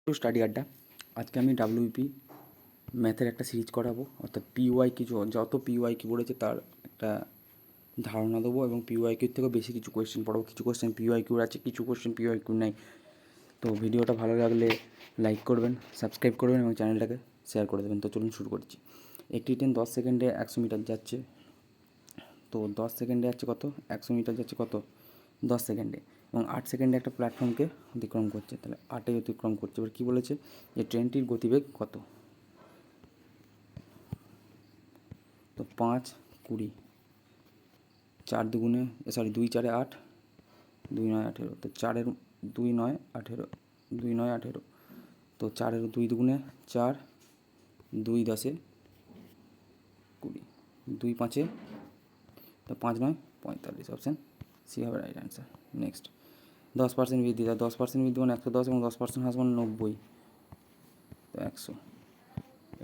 To study আড্ডা। আজকে আমি ডাব্লিউপি ম্যাথের একটা সিরিজ করাবো, অর্থাৎ পিওয়াই কিছু যত পিওয়াই কি পড়েছে তার একটা ধারণা দেবো এবং পিওয়াই কিউর থেকেও বেশি কিছু কোয়েশ্চেন পড়াবো। কিছু কোয়েশ্চেন পিওয়াই কিউর আছে, কিছু কোয়েশ্চেন পিওয়াই কিউর নাই। তো ভিডিওটা ভালো লাগলে লাইক করবেন, সাবস্ক্রাইব করবেন এবং চ্যানেলটাকে শেয়ার করে দেবেন। তো চলুন শুরু করছি। একটি ট্রেন 10 সেকেন্ডে 100 মিটার যাচ্ছে। তো 10 সেকেন্ডে যাচ্ছে কত? 100 মিটার যাচ্ছে কত? 10 সেকেন্ডে। এবং 8 সেকেন্ডে একটা প্ল্যাটফর্মকে অতিক্রম করছে। তাহলে 8 অতিক্রম করছে। এবার কী বলেছে যে ট্রেনটির গতিবেগ কত? তো 5 20, 4 দুগুণে 2 4 8, 2 9 18। তো 4 2 9 18, 2 9 18। তো 4 2 দুগুণে 4, 2 10 20, 2 5, তো 5 9 45। অপশান সি হবে রাইট অ্যান্সার। নেক্সট, 10% বৃদ্ধি। তার 10% বৃদ্ধি মানে 110 এবং 10% হ্রাস মানে 90। তো 100।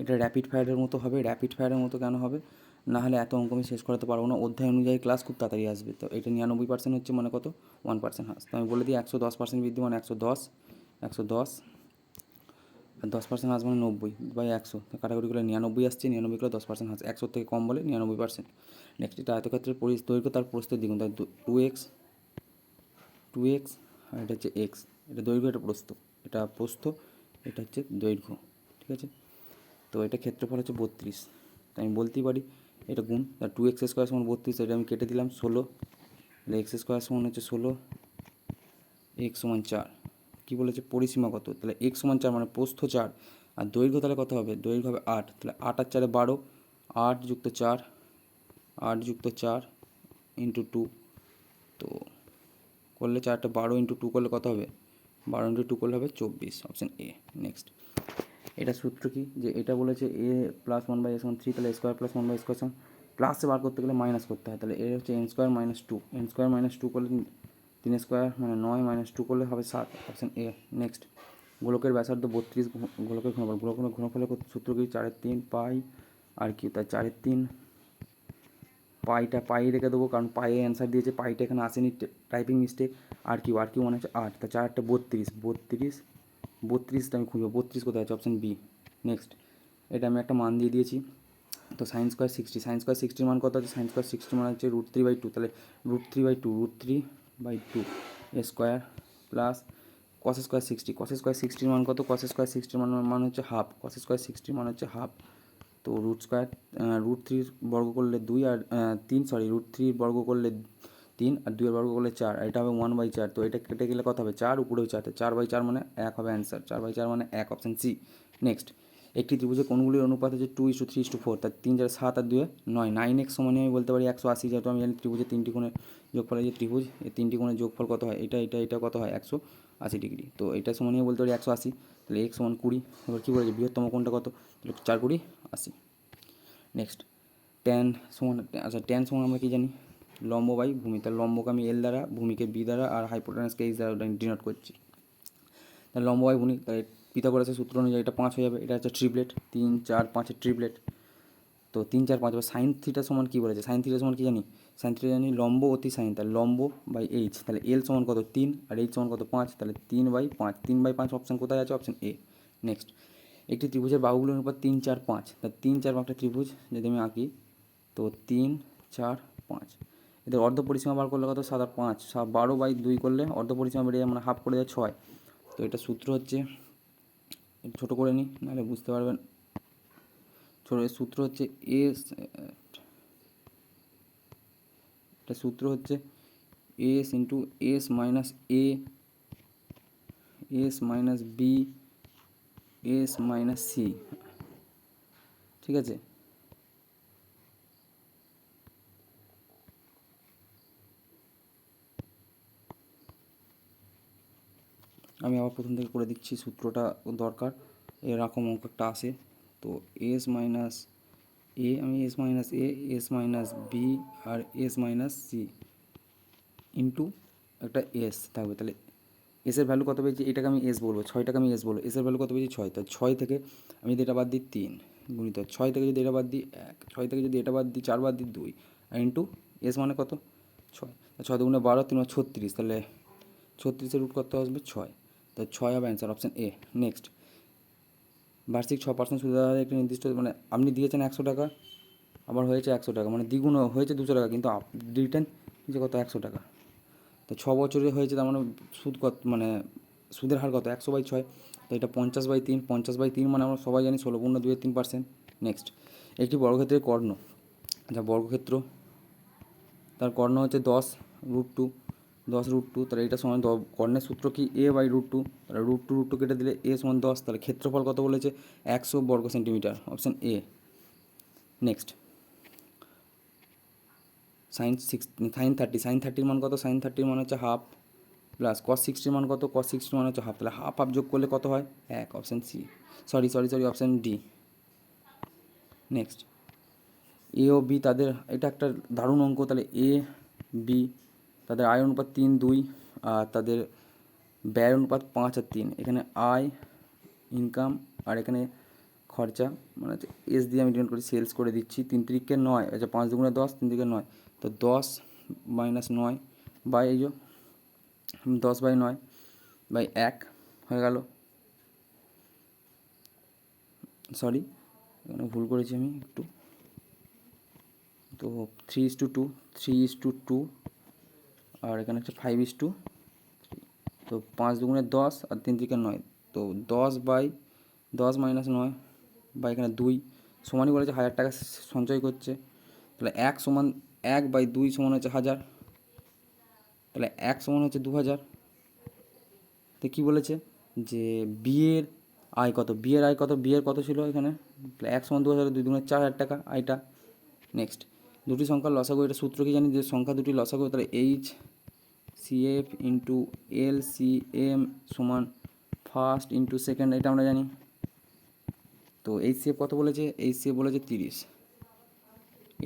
এটা র্যাপিড ফায়ারের মতো হবে। র্যাপিড ফায়ারের মতো কেন হবে? না হলে এত অঙ্ক আমি শেষ করাতে পারবো না। অধ্যায় অনুযায়ী ক্লাস খুব তাড়াতাড়ি আসবে। তো এটা 99% হচ্ছে মানে কত? 1% হ্রাস। তো আমি বলে দিই 110% বৃদ্ধি মানে 110, 110 আর 10% হ্রাস মানে 90 বাই 100। তো কাটাকুটি করলে 99 আসছে, 99 করে 10% হ্রাস। 100 থেকে কম বলে 99%। নেক্সট, এটা আয়তক্ষেত্রের দৈর্ঘ্য তার প্রস্থের দ্বিগুণ। তাই 2x আর এটা হচ্ছে এক্স। এটা দৈর্ঘ্য, এটা প্রস্থ। এটা প্রস্থ, এটা হচ্ছে দৈর্ঘ্য। ঠিক আছে। তো এটা ক্ষেত্রফল হচ্ছে 32। তো আমি বলতেই পারি এটা গুণ, তার 2x² সমান 32। এটা আমি কেটে দিলাম 16। তাহলে x² সমান হচ্ছে 16, x সমান 4। কী বলেছে? পরিসীমা কত? তাহলে x সমান 4 মানে প্রস্থ 4 আর দৈর্ঘ্য তাহলে কত হবে? দৈর্ঘ্য হবে 8। তাহলে 8 আর 4 12, 8 যুক্ত 4, 8 যুক্ত 4 ইন্টু 2। তো করলে 4টা 12 ইন্টু 2 করলে কত হবে? 12 ইন্টু 2 করলে হবে 24। Option A. নেক্সট, এটা সূত্র কি? যে এটা বলেছে a প্লাস 1/a সমান 3। তাহলে স্কোয়ার প্লাস 1/a স্কোয়ার সমান, প্লাসে বার করতে গেলে মাইনাস করতে হয়। তাহলে এর হচ্ছে n² মাইনাস 2। n² মাইনাস 2 করলে 3 স্কোয়ার মানে 9, মাইনাস 2 করলে হবে 7। Option A. নেক্সট, গোলকের ব্যাসার্ধ 32, গোলকের ঘনফল। ঘনফলের সূত্র কি? 4/3 পাই আর কি, তাই 4/3 পাইটা পাই রেখে দেবো, কারণ পায়ে অ্যান্সার দিয়েছে, পাইটা এখানে আসেনি, টাইপিং মিস্টেক। আর কিউ মানে হচ্ছে 8। তা 4 32, 32টা আমি খুঁজবো। 32 কোথায় আছে? Option B. নেক্সট, এটা আমি একটা মান দিয়ে দিয়েছি। তো sin² 60, sin² 60 মান কত আছে? sin² 60 মান হচ্ছে √3/2। তাহলে √3/2 স্কোয়ার প্লাস cos² 60। cos² 60 মান কত? cos² 60 মান হচ্ছে হাফ। cos² 60 মান হচ্ছে হাফ। তো √3 বর্গ করলে 2 আর 3, √3 বর্গ করলে 3 আর 2 এর বর্গ করলে 4, আর এটা হবে 1/4। তো এটা কেটে গেলে কত হবে? 4, উপরেও 4, 4/4 মানে 1 হবে অ্যান্সার। 4/4 মানে 1, অপশান সি। নেক্সট, একটি ত্রিভুজের কোণগুলির অনুপাত হচ্ছে 2:3:4। তার 3 4 7 আর 2 9। 9x সমানে আমি বলতে পারি 180। যেহেতু আমি জানি ত্রিভুজের 3টি কোণের যোগফল, যে ত্রিভুজ এই 3টি কোণের যোগফল কত হয়? এটা কত হয়? 180 ডিগ্রি। তো এটা সমানে বলতে পারি 180। তাহলে x সমান 20। এবার কী বলেছে? বৃহত্তম কোণটা কত? তাহলে 4 20 80। নেক্সট, ট্যান সমান, আচ্ছা ট্যান সমান আমরা কী জানি? লম্ব বাই ভূমি। তাহলে লম্বকে আমি এল দ্বারা, ভূমিকে বি দ্বারা আর হাইপোটেনাসকে এইচ দ্বারা ডিনোট করছি। তাহলে লম্ব বাই ভূমি, তাহলে পিথাগোরাসের সূত্র অনুযায়ী এটা 5 হয়ে যাবে। এটা হচ্ছে ট্রিপলেট, 3 4 5 ট্রিপলেট। তো 3 4 5। এবার সাইন থিটা সমান কী বলেছে? সাইন থিটা সমান কী জানি? সাইন থিটা জানি লম্ব অতি সাইন। তাহলে লম্ব বাই এইচ। তাহলে এল সমান কত? 3 আর এইচ সমান কত? 5। তাহলে 3/5। 3/5 অপশান কোথায় আছে? Option A. নেক্সট, একটি ত্রিভুজের বাহুগুলোর অনুপাত 3 4 5। তাহলে 3 4 5টা ত্রিভুজ যদি আমি আঁকি, তো 3 4 5। এদের অর্ধ পরিসীমা বার করলে কত? 7 আর 5, 12/2 করলে অর্ধ পরিসীমা বেরিয়ে যায়, মানে হাফ করে যায় 6। তো এটা সূত্র হচ্ছে, ছোটো করে নিই নাহলে বুঝতে পারবেন। এর সূত্র হচ্ছে এটা সূত্র হচ্ছে S into S minus A, S minus B, S minus C. ঠিক আছে। আমি আবার প্রথম থেকে করে দিচ্ছি, সূত্রটা দরকার, এরকম অঙ্ক একটা আসে। তো এস মাইনাস এ, আমি S minus A, S minus B R S minus C into একটা এস থাকবে। তাহলে এসের ভ্যালু কত পেয়েছি? এটাকে আমি এস বলবো, 6টাকে আমি এস বলবো। এসের ভ্যালু কত পেয়েছি? 6। তাই 6 থেকে আমি যদি এটা বাদ দিই 3 গুণিত 6 থেকে যদি এটা বাদ দিই 1, 6 থেকে যদি এটা বাদ দিই 4 বাদ দিই 2 আর ইন্টু এস মানে কত? 6। 6 দুগুণে 12, 3 36। তাহলে 36-এর রুট কত আসবে? 6। তো 6 হবে অ্যান্সার, অপশান এ। নেক্সট, বার্ষিক 6% সুদের হারে একটি নির্দিষ্ট, মানে আপনি দিয়েছেন 100 টাকা, আবার হয়েছে 100 টাকা, মানে দ্বিগুণ হয়েছে 200 টাকা, কিন্তু রিটার্ন যে কত 100 টাকা। তো 6 বছরে হয়েছে, তার মানে সুদ কত, মানে সুদের হার কত 100/6। তো এটা 50/3, 50/3 মানে আমরা সবাই জানি 16×2=3%। নেক্সট, একটি বর্গক্ষেত্রের কর্ণ, যা বর্গক্ষেত্র, তার কর্ণ হচ্ছে 10√2, 10√2, তাহলে এটা সমান কর্ণের সূত্র কি a/√2, তাহলে √2 কেটে দিলে a সমান 10, তাহলে ক্ষেত্রফল কত বলেছে 100 বর্গ centimetre, option A. Next, sin 30 মান কত, sin 30 মান হচ্ছে হাফ, প্লাস cos 60 মান কত, cos 60 মান হচ্ছে হাফ, তাহলে হাফ হাফ যোগ করলে কত হয় 1, option C, sorry, option D. Next, A ও বি তাদের, এটা একটা দারুণ অঙ্ক, তাহলে এ বি তাদের আয় অনুপাত 3:2, আর তাদের ব্যয় অনুপাত 5:3। এখানে আয় ইনকাম আর এখানে খরচা, মানে এস দিয়ে আমি ডিনোট করি, সেলস করে দিচ্ছি। 3×3 = 9, আচ্ছা 5 × 2 = 10, 3×3 = 9, তো 10 - 9 বাই এই যে 10/9/1 হয়ে গেল। সরি, এখানে ভুল করেছি আমি একটু, তো 3:2, 3:2, আর এখানে হচ্ছে 5:3, তো 5 × 2 = 10 আর 3×3 = 9, তো 10/10 - 9 বা এখানে 2 সমানই বলেছে 1000 টাকা সঞ্চয় করছে, তাহলে 1/2 সমান হচ্ছে 1000, তাহলে 1 সমান হচ্ছে 2000। তো কী বলেছে যে বিয়ের আয় কত, বিয়ের কত ছিল এখানে, তাহলে 1 সমান 2000, 2 × 2 = 4000 টাকা আয়টা। নেক্সট, দুটি সংখ্যার লসাগু, এটা সূত্র কি জানি, যে সংখ্যা দুটি লসাগু, তাহলে HCF × LCM সমান ফার্স্ট ইন্টু সেকেন্ড, এটা আমরা জানি। তো HCF কত বলেছে, HCF বলেছে 30,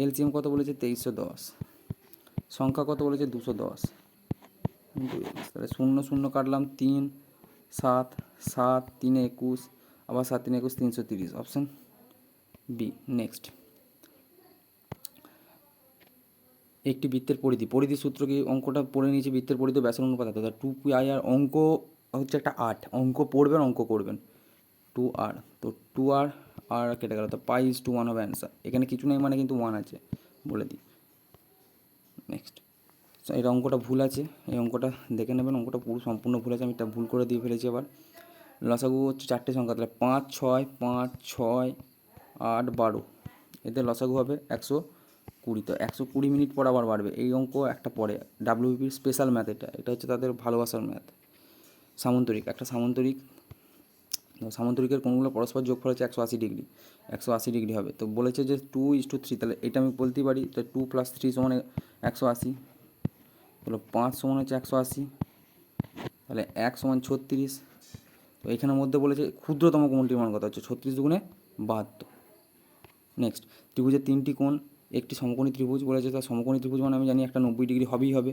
LCM কত বলেছে 2310, সংখ্যা কত বলেছে 210, তাহলে 0 0 কাটলাম, 3 7 7 3 21, আবার 7 3 21 330, অপশান বি। নেক্সট, একটি বৃত্তের পরিধি সূত্র কি, অঙ্কটা পড়ে নিয়েছি, বৃত্তের পরিধি ব্যাসের অনুপাত, অর্থাৎ 2πr, আর অঙ্ক হচ্ছে একটা আর্ট, অঙ্ক পড়বেন, অঙ্ক করবেন। 2r, তো 2r আর কেটে গেল, তো π/1 হবে অ্যান্সার। এখানে কিছু নেই মানে কিন্তু 1 আছে, বলে দিই। নেক্সট, এই অঙ্কটা ভুল আছে, এই অঙ্কটা দেখে নেবেন, অঙ্কটা পুরো সম্পূর্ণ ভুল আছে, আমি এটা ভুল করে দিয়ে ফেলেছি। আবার লসাগু হচ্ছে 4টে সংখ্যা, তাহলে 5 6 5 6 8 12, এদের লসাগু হবে 120, তো 120 মিনিট পর আবার বাড়বে। এই অঙ্ক একটা পরে ডাব্লিউবিপির স্পেশাল ম্যাথ, এটা হচ্ছে তাদের ভালোবাসার ম্যাথ। সামন্তরিক, একটা সামন্তরিকের কোণগুলো পরস্পর যোগফল হচ্ছে 180 ডিগ্রি, 180 ডিগ্রি হবে। তো বলেছে যে 2:3, তাহলে এটা আমি বলতেই পারি, তাহলে 2 + 3 = 180, তাহলে 5 সমান হচ্ছে 180, তাহলে 1 সমান 36। তো এখানের মধ্যে বলেছে ক্ষুদ্রতম কোণটির মান কত হচ্ছে 36 × 72। নেক্সট, ত্রিভুজের 3টি কোণ, একটি সমকোণী ত্রিভুজ বলেছে, তার সমকোণী ত্রিভুজ মানে আমি জানি একটা 90 ডিগ্রি হবেই হবে।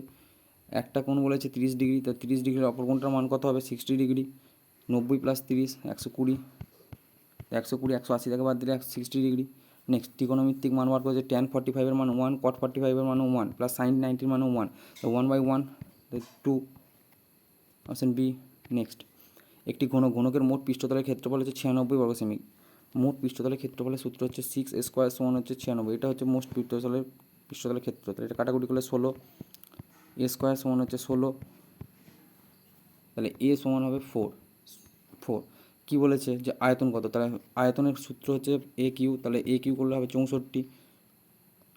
একটা কোণ বলেছে 30 ডিগ্রি, তো 30 ডিগ্রির অপর কোণটার মান কত হবে 60 ডিগ্রি, 90 + 30 120, 120 180 থেকে বাদ দিলে 60 ডিগ্রি। নেক্সট, ত্রিকোণমিতিক মান বার করেছে, tan 45 মান 1, cot 45 মান 1, প্লাস sin 90 মান 1, তো 1/1 2, অপশান বি। নেক্সট, একটি ঘনকের মোট পৃষ্ঠতলের ক্ষেত্রফল হচ্ছে 96 বর্গ সেমি, মোট পৃষ্ঠতলের ক্ষেত্রফলের সূত্র হচ্ছে 6a² সমান হচ্ছে 96, এটা হচ্ছে মোট পৃষ্ঠতলের ক্ষেত্র, তাহলে এটা কাটাকুটি করলে 16, a² সমান হচ্ছে 16, তাহলে a সমান হবে 4। কী বলেছে যে আয়তন কত, তাহলে আয়তনের সূত্র হচ্ছে AQ, তাহলে AQ করলে হবে 64,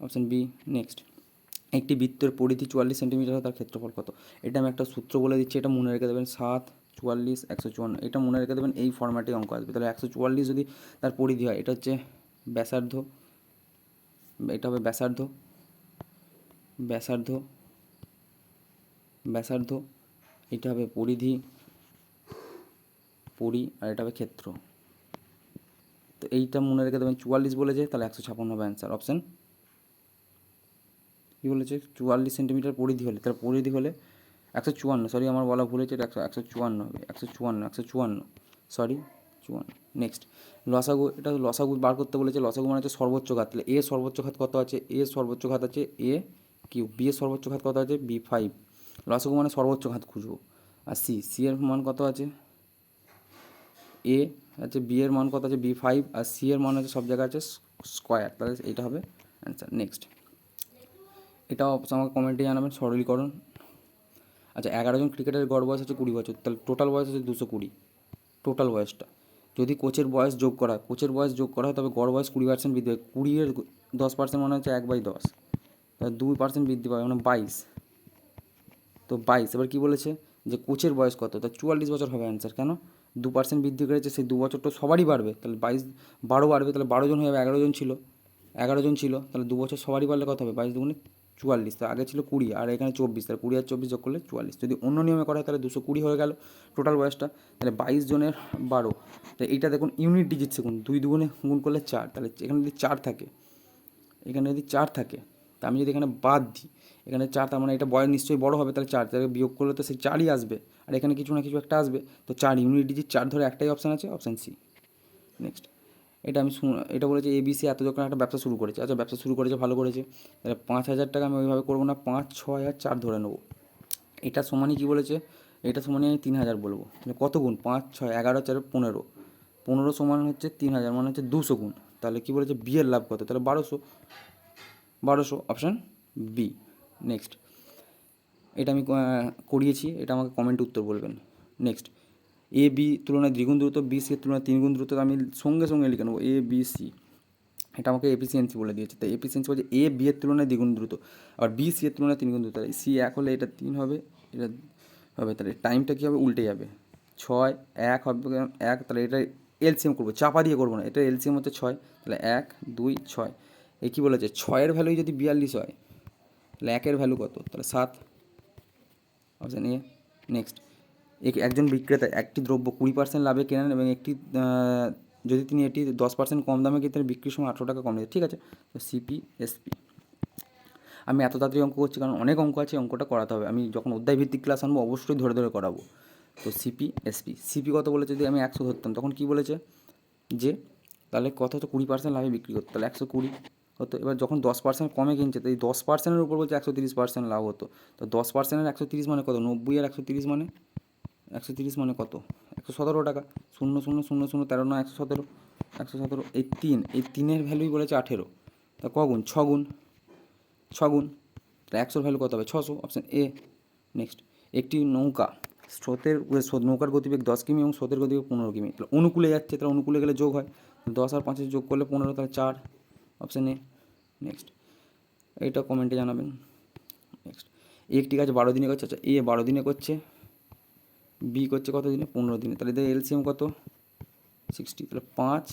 অপশান বি। নেক্সট, একটি বৃত্তের পরিধি 44 সেন্টিমিটার, তার ক্ষেত্রফল কত, এটা আমি একটা সূত্র বলে দিচ্ছি, এটা মনে রেখে দেবেন, 7 44 154, এটা মনে রেখে দেবেন, এই ফরম্যাটে অঙ্ক আসবে। তাহলে 144 যদি তার পরিধি হয়, এটা হচ্ছে ব্যাসার্ধ, এটা হবে ব্যাসার্ধ, এটা হবে পরিধি, আর এটা হবে ক্ষেত্র। তো এইটা মনে রেখে দেবেন, 44 বলেছে, তাহলে 156 হবে অ্যান্সার, অপশান কী বলেছে 44 সেন্টিমিটার পরিধি হলে, তার পরিধি হলে 154, সরি আমার বলা ভুল হয়েছে, এটা 154 হবে, 154 সরি 54। নেক্সট, লসাগু, এটা লসাগু বার করতে বলেছে, লসাগু মানে হচ্ছে সর্বোচ্চ ঘাত, তাহলে এ সর্বোচ্চ ঘাত কত আছে, এ সর্বোচ্চ ঘাত আছে A3, বি এর সর্বোচ্চ ঘাত কত আছে B5, লসাগু মানে সর্বোচ্চ ঘাত খুঁজবো। আর সি এর মান কত আছে এ আছে, বি এর মান কত আছে B5, আর সি এর মান আছে সব জায়গায় আছে স্কোয়ার, তাহলে এটা হবে অ্যান্সার। নেক্সট, এটাও আমাকে কমেন্টে জানাবেন সরলীকরণ। আচ্ছা, 11 জন ক্রিকেটারের গড় বয়স হচ্ছে 20 বছর, তাহলে টোটাল বয়স হচ্ছে 220, টোটাল বয়সটা। যদি কোচের বয়স যোগ করা হয়, তবে গড় বয়স 20% বৃদ্ধি হয়। 20 এর 10% মানে হচ্ছে 1/10, তাহলে 2% বৃদ্ধি পাবে মানে 22, তো 22। এবার কী বলেছে যে কোচের বয়স কত, তা 44 বছর হবে অ্যান্সার। কেন, 2% বৃদ্ধি করেছে, সেই 2 বছর তো সবারই বাড়বে, তাহলে 12 বাড়বে, তাহলে 12 জন হয়ে যাবে, 11 জন ছিল, তাহলে 2 বছর সবারই বাড়লে কত হবে, 22 দুগুণে 44, তো আগে ছিল 20 আর এখানে 24, তাহলে 20 আর 24 যোগ করলে 44। যদি অন্য নিয়মে করা হয় তাহলে 220 হয়ে গেল টোটাল বয়সটা, তাহলে 22 জনের 12, তো এইটা দেখুন ইউনিট ডিজিট সেকেন্ড, 2 দুগুণে গুণ করলে 4, তাহলে এখানে যদি 4 থাকে, তা আমি যদি এখানে বাদ দিই, এখানে 4, তার মানে এটা বয়স নিশ্চয়ই বড় হবে, তাহলে 4 তাহলে বিয়োগ করলে তো সেই 4ই আসবে, আর এখানে কিছু না কিছু একটা আসবে, তো 4 ইউনিট ডিজিট 4 ধরে একটাই অপশান আছে, অপশান সি। নেক্সট, এটা বলেছে ABC এত যখন একটা ব্যবসা শুরু করেছে, আচ্ছা ব্যবসা শুরু করেছে, ভালো করেছে, তাহলে 5,000 টাকা আমি ওইভাবে করবো না, 5, 6 আর 4 ধরে নেবো। এটা সমানই কী বলেছে, এটা সমানই আমি 3,000 বলবো, তাহলে কত গুণ, 5, 6, 11, 4, 15, 15 সমান হচ্ছে 3,000 মানে হচ্ছে 200 গুণ, তাহলে কী বলেছে বি এর লাভ কত, তাহলে 1200, অপশান বি। নেক্সট, এটা আমি করিয়েছি, এটা আমাকে কমেন্টে উত্তর বলবেন। নেক্সট, AB তুলনায় দ্বিগুণ দ্রুত, BC এর তুলনায় 3 গুণ দ্রুত, আমি সঙ্গে সঙ্গে লিখে নেবো ABC, এটা আমাকে এফিসিয়েন্সি বলে দিয়েছে, তাই এফিসিয়েন্সি বলছে AB এর তুলনায় দ্বিগুণ দ্রুত, আবার BC এর তুলনায় 3 গুণ দ্রুত, তাহলে C 1 হলে এটা 3 হবে, এটা হবে, তাহলে টাইমটা কী হবে, উল্টে যাবে, 6, 1 হবে 1, তাহলে এটা এলসিএম করবো, চাপা দিয়ে করবো না, এটা এলসিএম হচ্ছে 6, তাহলে 1, 2, 6, এ কী বলেছে 6 এর ভ্যালু যদি 42 হয়, তাহলে 1 এর ভ্যালু কত, তাহলে 7, অপশান এ। নেক্সট, একজন বিক্রেতা একটি দ্রব্য 20% লাভে কেনেন এবং যদি তিনি এটি 10% কম দামে কিনতেন, বিক্রির সময় 800 টাকা কম নিতে, ঠিক আছে, তো CPSP। আমি এত তাড়াতাড়ি অঙ্ক করছি কারণ অনেক অঙ্ক আছে, অঙ্কটা করাতে হবে, আমি যখন অধ্যায় ভিত্তিক ক্লাস আনবো অবশ্যই ধরে ধরে করাবো। তো সিপি কত বলেছে, যদি আমি 100 ধরতাম তখন কী বলেছে যে তাহলে কত হতো, 20% লাভে বিক্রি করতো, তাহলে 120 হতো। এবার যখন 10% কমে কিনছে, তো এই 10%-এর উপর বলছে 130% লাভ হতো, তো 10%-এর 130 মানে কত, 90 আর 130 মানে 130 মানে কত, 117 টাকা, 0, 0, 0, 0, 13, 9, 117, এই 3-এর ভ্যালুই বলেছে 18, তা কগুণ, 6 গুণ, তাহলে 100-র ভ্যালু কত হবে, 600, অপশান এ। নেক্সট, একটি নৌকা নৌকার গতিবেগ 10 কিমি এবং স্রোতের গতিবেগ 15 কিমি, তাহলে অনুকূলে যাচ্ছে, তাহলে অনুকূলে গেলে যোগ হয়, 10 আর 5 যোগ করলে 15, তাহলে 4, অপশান এ। নেক্সট, এইটা কমেন্টে জানাবেন। নেক্সট, একটি কাজ 12 দিনে করছে, আচ্ছা এ 12 দিনে করছে, বি করছে কত দিনে, 15 দিনে, তাহলে এদের এলসিএম কত, 60, তাহলে 5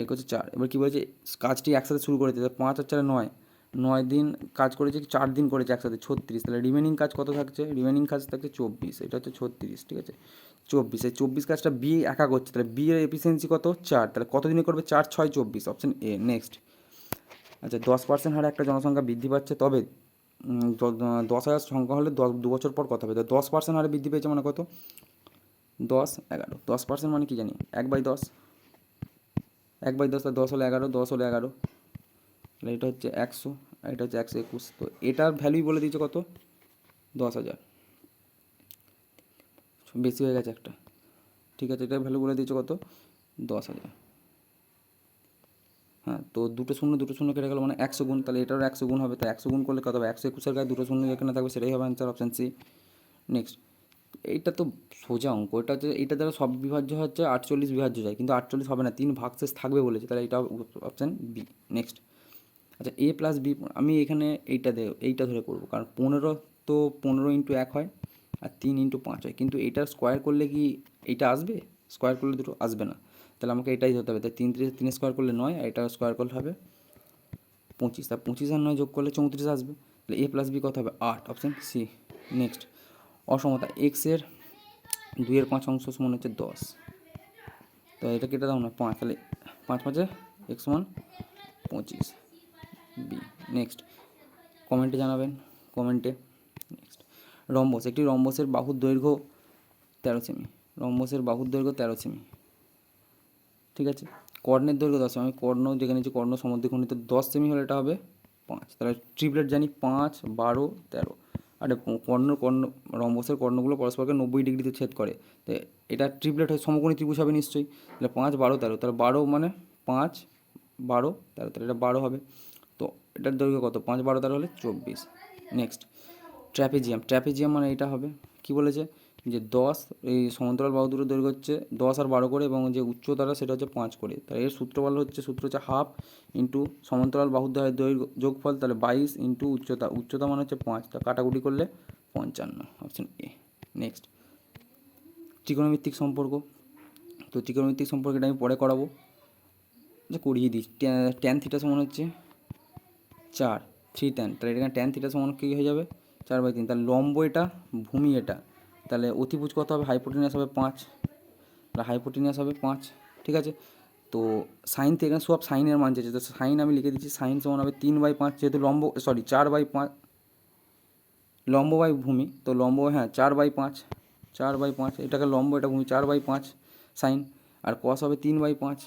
এই করছে 4। এবার কী বলেছে, কাজটি একসাথে শুরু করেছে, 5 আর 4, 9 দিন কাজ করেছে, 4 দিন করেছে একসাথে, 36, তাহলে রিমেনিং কাজ কত থাকছে, রিমেনিং কাজ থাকছে 24, এটা হচ্ছে 36, ঠিক আছে, 24, এই 24 কাজটা বি একা করছে, তাহলে বি এর এফিসিয়েন্সি কত, 4, তাহলে কত দিনে করবে, 4, 6, 24, অপশান এ। নেক্সট, আচ্ছা 10% হারে একটা জনসংখ্যা বৃদ্ধি পাচ্ছে, তবে 10,000 সংখ্যা হলে 2 বছর পর কত হবে, তো 10% হারে বৃদ্ধি পেয়েছে মানে কত, 10, 11, 10% মানে কি জানি 1/10, 1/10, তাহলে 10 হলে 11, 10 হলে 11, তাহলে এটা হচ্ছে 100 আর এটা হচ্ছে 121, তো এটার ভ্যালুই বলে দিয়েছে কত, 10,000, বেশি হয়ে গেছে একটা, ঠিক আছে, এটার ভ্যালু বলে দিয়েছে কত, 10,000। হ্যাঁ, তো দুটো শূন্য কেটে গেল মানে 100 গুণ, তাহলে এটারও 100 গুণ হবে, তাই 100 গুণ করলে কত হবে, 121-এর গায়ে দুটো শূন্য যেখানে থাকবে সেটাই হবে অ্যান্সার, অপশান সি। নেক্সট, এইটা তো সোজা অঙ্ক, এটা হচ্ছে এইটা দ্বারা সব বিভাজ্য হচ্ছে 48 বিভাজ্য যায়, কিন্তু 48 হবে না, 3 ভাগশেষ থাকবে বলেছে, তাহলে এটা অপশান বি। নেক্সট, আচ্ছা A + B, আমি এখানে এইটা ধরে করবো, কারণ 15 তো 15 × 1 হয় আর 3 × 5 হয়, কিন্তু এটা স্কোয়ার করলে কি এইটা আসবে, স্কোয়ার করলে দুটো আসবে না, তাহলে আমাকে এটাই ধরতে হবে, তাই 3 স্কোয়ার করলে 9 আর এটা স্কোয়ার করলে হবে 25, তা 25 আর 9 যোগ করলে 34 আসবে, তাহলে A + B কত হবে, 8, অপশান সি। নেক্সট, অসমতা, এক্সের 2/5 অংশ সমান হচ্ছে 10, তো এটা কেটে দাও না, 5, তাহলে 5 5-এ x সমান 25, বি। নেক্সট, কমেন্টে জানাবেন, কমেন্টে। নেক্সট, রম্বস, একটি রম্বসের বাহুর দৈর্ঘ্য 13 সেমি, রম্বসের বাহুর দৈর্ঘ্য 13 সেমি, ঠিক আছে, কর্ণের দৈর্ঘ্য 10 সেমি, আমি কর্ণ যেখানে নিচ্ছি কর্ণ সমদ্বিখণ্ডিত 10 সেমি হলে এটা হবে 5, তাহলে ট্রিপলেট জানি 5, 12, 13, আর রম্বসের কর্ণগুলো পরস্পরকে 90 ডিগ্রিতে ছেদ করে। তো এটা ট্রিপলেট হয়, সমকোণী ত্রিভুজ হবে নিশ্চয়ই। তাহলে 5, 12, 13, তাহলে 12 মানে 5, 12, 13, তাহলে এটা 12 হবে। তো এটার দৈর্ঘ্য কত? 5, 12, 13 হলে 24। নেক্সট, ট্র্যাপিজিয়াম মানে এটা হবে, কি বলেছে যে 10, এই সমান্তরাল বাহু দুটোর দৈর্ঘ্য হচ্ছে 10 আর 12 করে, এবং যে উচ্চতাটা সেটা হচ্ছে 5 করে। তাহলে এর সূত্র হচ্ছে হাফ ইন্টু সমান্তরাল বাহুর দৈর্ঘ্য যোগফল, তাহলে 22 ইন্টু উচ্চতা মানে হচ্ছে 5, তা কাটাকুটি করলে 55, অপশন এ। নেক্সট, ত্রিকোণমিতিক সম্পর্ক। তো ত্রিকোণমিতিক সম্পর্কটা আমি পরে করাবো, যে করিয়ে দিই। ট্যান থিটা সমান হচ্ছে 4, 3 ট্যান, তাহলে এখানে ট্যান থিটা সমান কী হয়ে যাবে? 4/3। তাহলে লম্ব এটা, ভূমি এটা, তাহলে অতিভুজ কত হবে? হাইপোটেনিয়াস হবে 5, তাহলে হাইপোটেনিয়াস হবে 5, ঠিক আছে। তো সাইন থেকে এখানে সব সাইনের মান চেয়েছে, তো সাইন আমি লিখে দিচ্ছি, সাইন সমান হবে 3/5, যেহেতু 4/5, লম্ব বাই ভূমি, তো লম্ব, হ্যাঁ 4/5, 4/5, এটাকে লম্ব এটা ভূমি, 4/5 সাইন, আর কস হবে 3/5,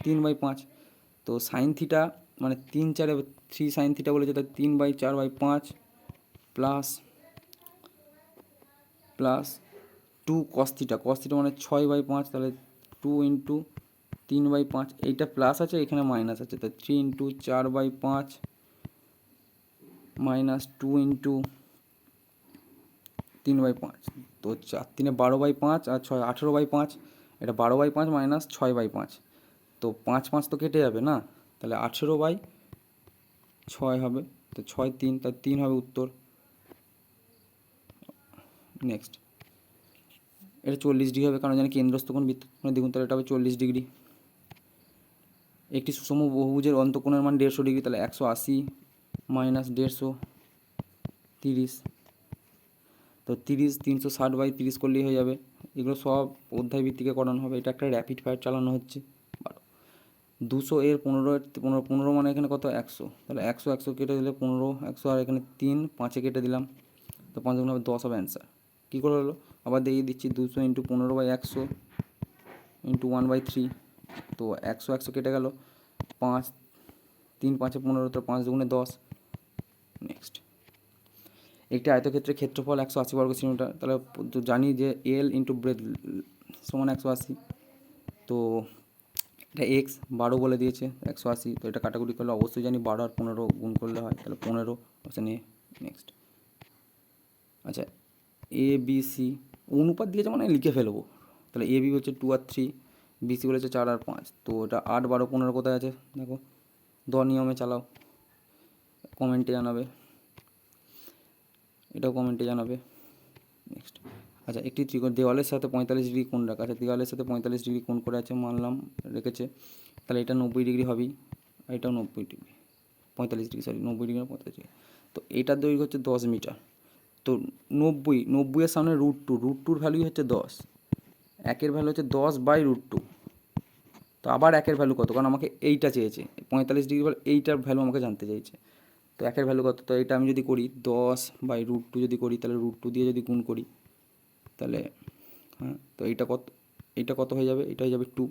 3/5। তো সাইন থিটা মানে 3, 4, 3 সাইন থিটা বলেছে, তাই 3/4/5 প্লাস 2 কস থিটা মানে 6/5, তাহলে 2 ইন্টু 3/5, এইটা প্লাস আছে এখানে মাইনাস আছে, তো 3 ইন্টু 4/5 মাইনাস 2 ইন্টু 3/5, তো 4 3 12/5 আর 6 18/5, এটা 12/5 মাইনাস 6/5, তো 5 5 তো কেটে যাবে না, তাহলে 18/6 হবে, তো 6 3, তাই 3 হবে উত্তর। নেক্সট, এটা 40 ডিগ্রি হবে, কারণ জানি কেন্দ্রস্থ কোণ বৃত্ত দ্বিগুণ, তাহলে এটা হবে 40 ডিগ্রি। একটি সুষম বহুভুজের অন্তঃকোণের মান 150 ডিগ্রি, তাহলে 180 মাইনাস 150, 30, তো 30, 360/30 করলেই হয়ে যাবে। এগুলো সব অধ্যায় ভিত্তিকে করানো হবে, এটা একটা র্যাপিড ফায়ার চালানো হচ্ছে। 200 এর 15 মানে এখানে কত? 100, তাহলে 100 100 কেটে দিলে 15, 100, আর এখানে 3 5-এ কেটে দিলাম, তো 5 গুণ হবে 10 হবে অ্যান্সার। কী করে হলো আবার দেখিয়ে দিচ্ছি, 200 ইন্টু 15/100 ইন্টু 1/3, তো 100 100 কেটে গেল, 5 3 5-এ 15, তো 5 দুগুণে 10। নেক্সট, একটি আয়তক্ষেত্রের ক্ষেত্রফল 180 বর্গ সেন্টিমিটার, তাহলে তো জানি যে এল ইন্টু ব্রেথ সমান 180, তো এটা এক্স 12 বলে দিয়েছে 180, তো এটা কাটাকুটি করলে অবশ্যই জানি 12 আর 15 গুণ করলে হয়, তাহলে 15, অপশান এ। নেক্সট, আচ্ছা, এ বি সি অনুপাত দিয়েছে মানে লিখে ফেলবো, তাহলে এ বি হচ্ছে 2 আর 3, বিসি বলেছে 4 আর 5, তো এটা 8 12 15 কোথায় আছে দেখো, নিয়মে চালাও, কমেন্টে জানাবে, এটাও কমেন্টে জানাবে। নেক্সট, আচ্ছা, একটি দেওয়ালের সাথে 45 ডিগ্রি কোণ রাখা আছে, দেওয়ালের সাথে 45 ডিগ্রি কোণ করে আছে মানলাম, রেখেছে, তাহলে এটা 90 ডিগ্রি হবেই, আর এটাও 90 degree, 45 degree, sorry 90 degree 45 degree. তো এটার দৈর্ঘ্য হচ্ছে 10 মিটার, তো 90 এর সামনে √2 ভ্যালুই হচ্ছে 10, একের ভ্যালু হচ্ছে 10/√2, তো আবার একের ভ্যালু কত, কারণ আমাকে এইটা চেয়েছে 45 ডিগ্রি, এইটার ভ্যালু আমাকে জানতে চাইছে, তো একের ভ্যালু কত, তো এটা আমি যদি করি 10/√2 যদি করি, তাহলে √2 দিয়ে যদি গুণ করি, তাহলে হ্যাঁ, তো এইটা কত হয়ে যাবে, এটা হয়ে যাবে 2,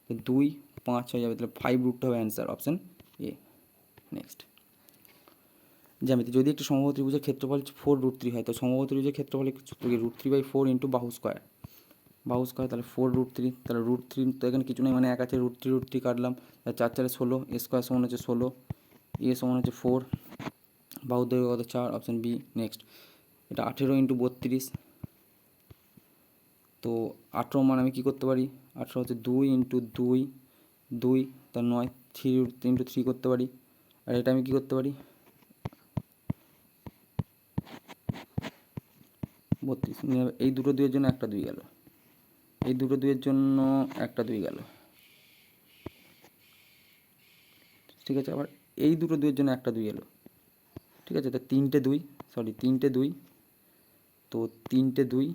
তো 2 5 হয়ে যাবে, তাহলে 5√2 হবে অ্যান্সার, অপশান এ। নেক্সট, জ্যামিতি, যদি একটি সমবাহু ত্রিভুজের ক্ষেত্রফল 4√3 হয়, তো সমবাহু ত্রিভুজের ক্ষেত্রফল সূত্র কি? √3/4 ইন্টু বাহু স্কোয়ার, তাহলে 4√3, তাহলে √3 তো এখানে কিছু নেই, মানে 1 আছে, √3 কাটলাম, তাহলে 4 4 16, এ স্কোয়ার সমান হচ্ছে 16, এ সমান হচ্ছে 4, বাহুর দৈর্ঘ্য কত? 4, অপশান বি। নেক্সট, এটা 18 ইন্টু 32, তো 18 মান আমি কী করতে পারি, 18 হচ্ছে 2 ইন্টু 2, 2, তার 9, 3 ইন্টু 3 করতে পারি, আর এটা আমি কী করতে পারি 32, এই দুটো 2-এর জন্য একটা 2 গেল, এই দুটো 2-এর জন্য একটা 2 গেল, ঠিক আছে, আবার এই দুটো 2-এর জন্য একটা 2 এলো, ঠিক আছে, তো 3টে 2, তো 3টে 2,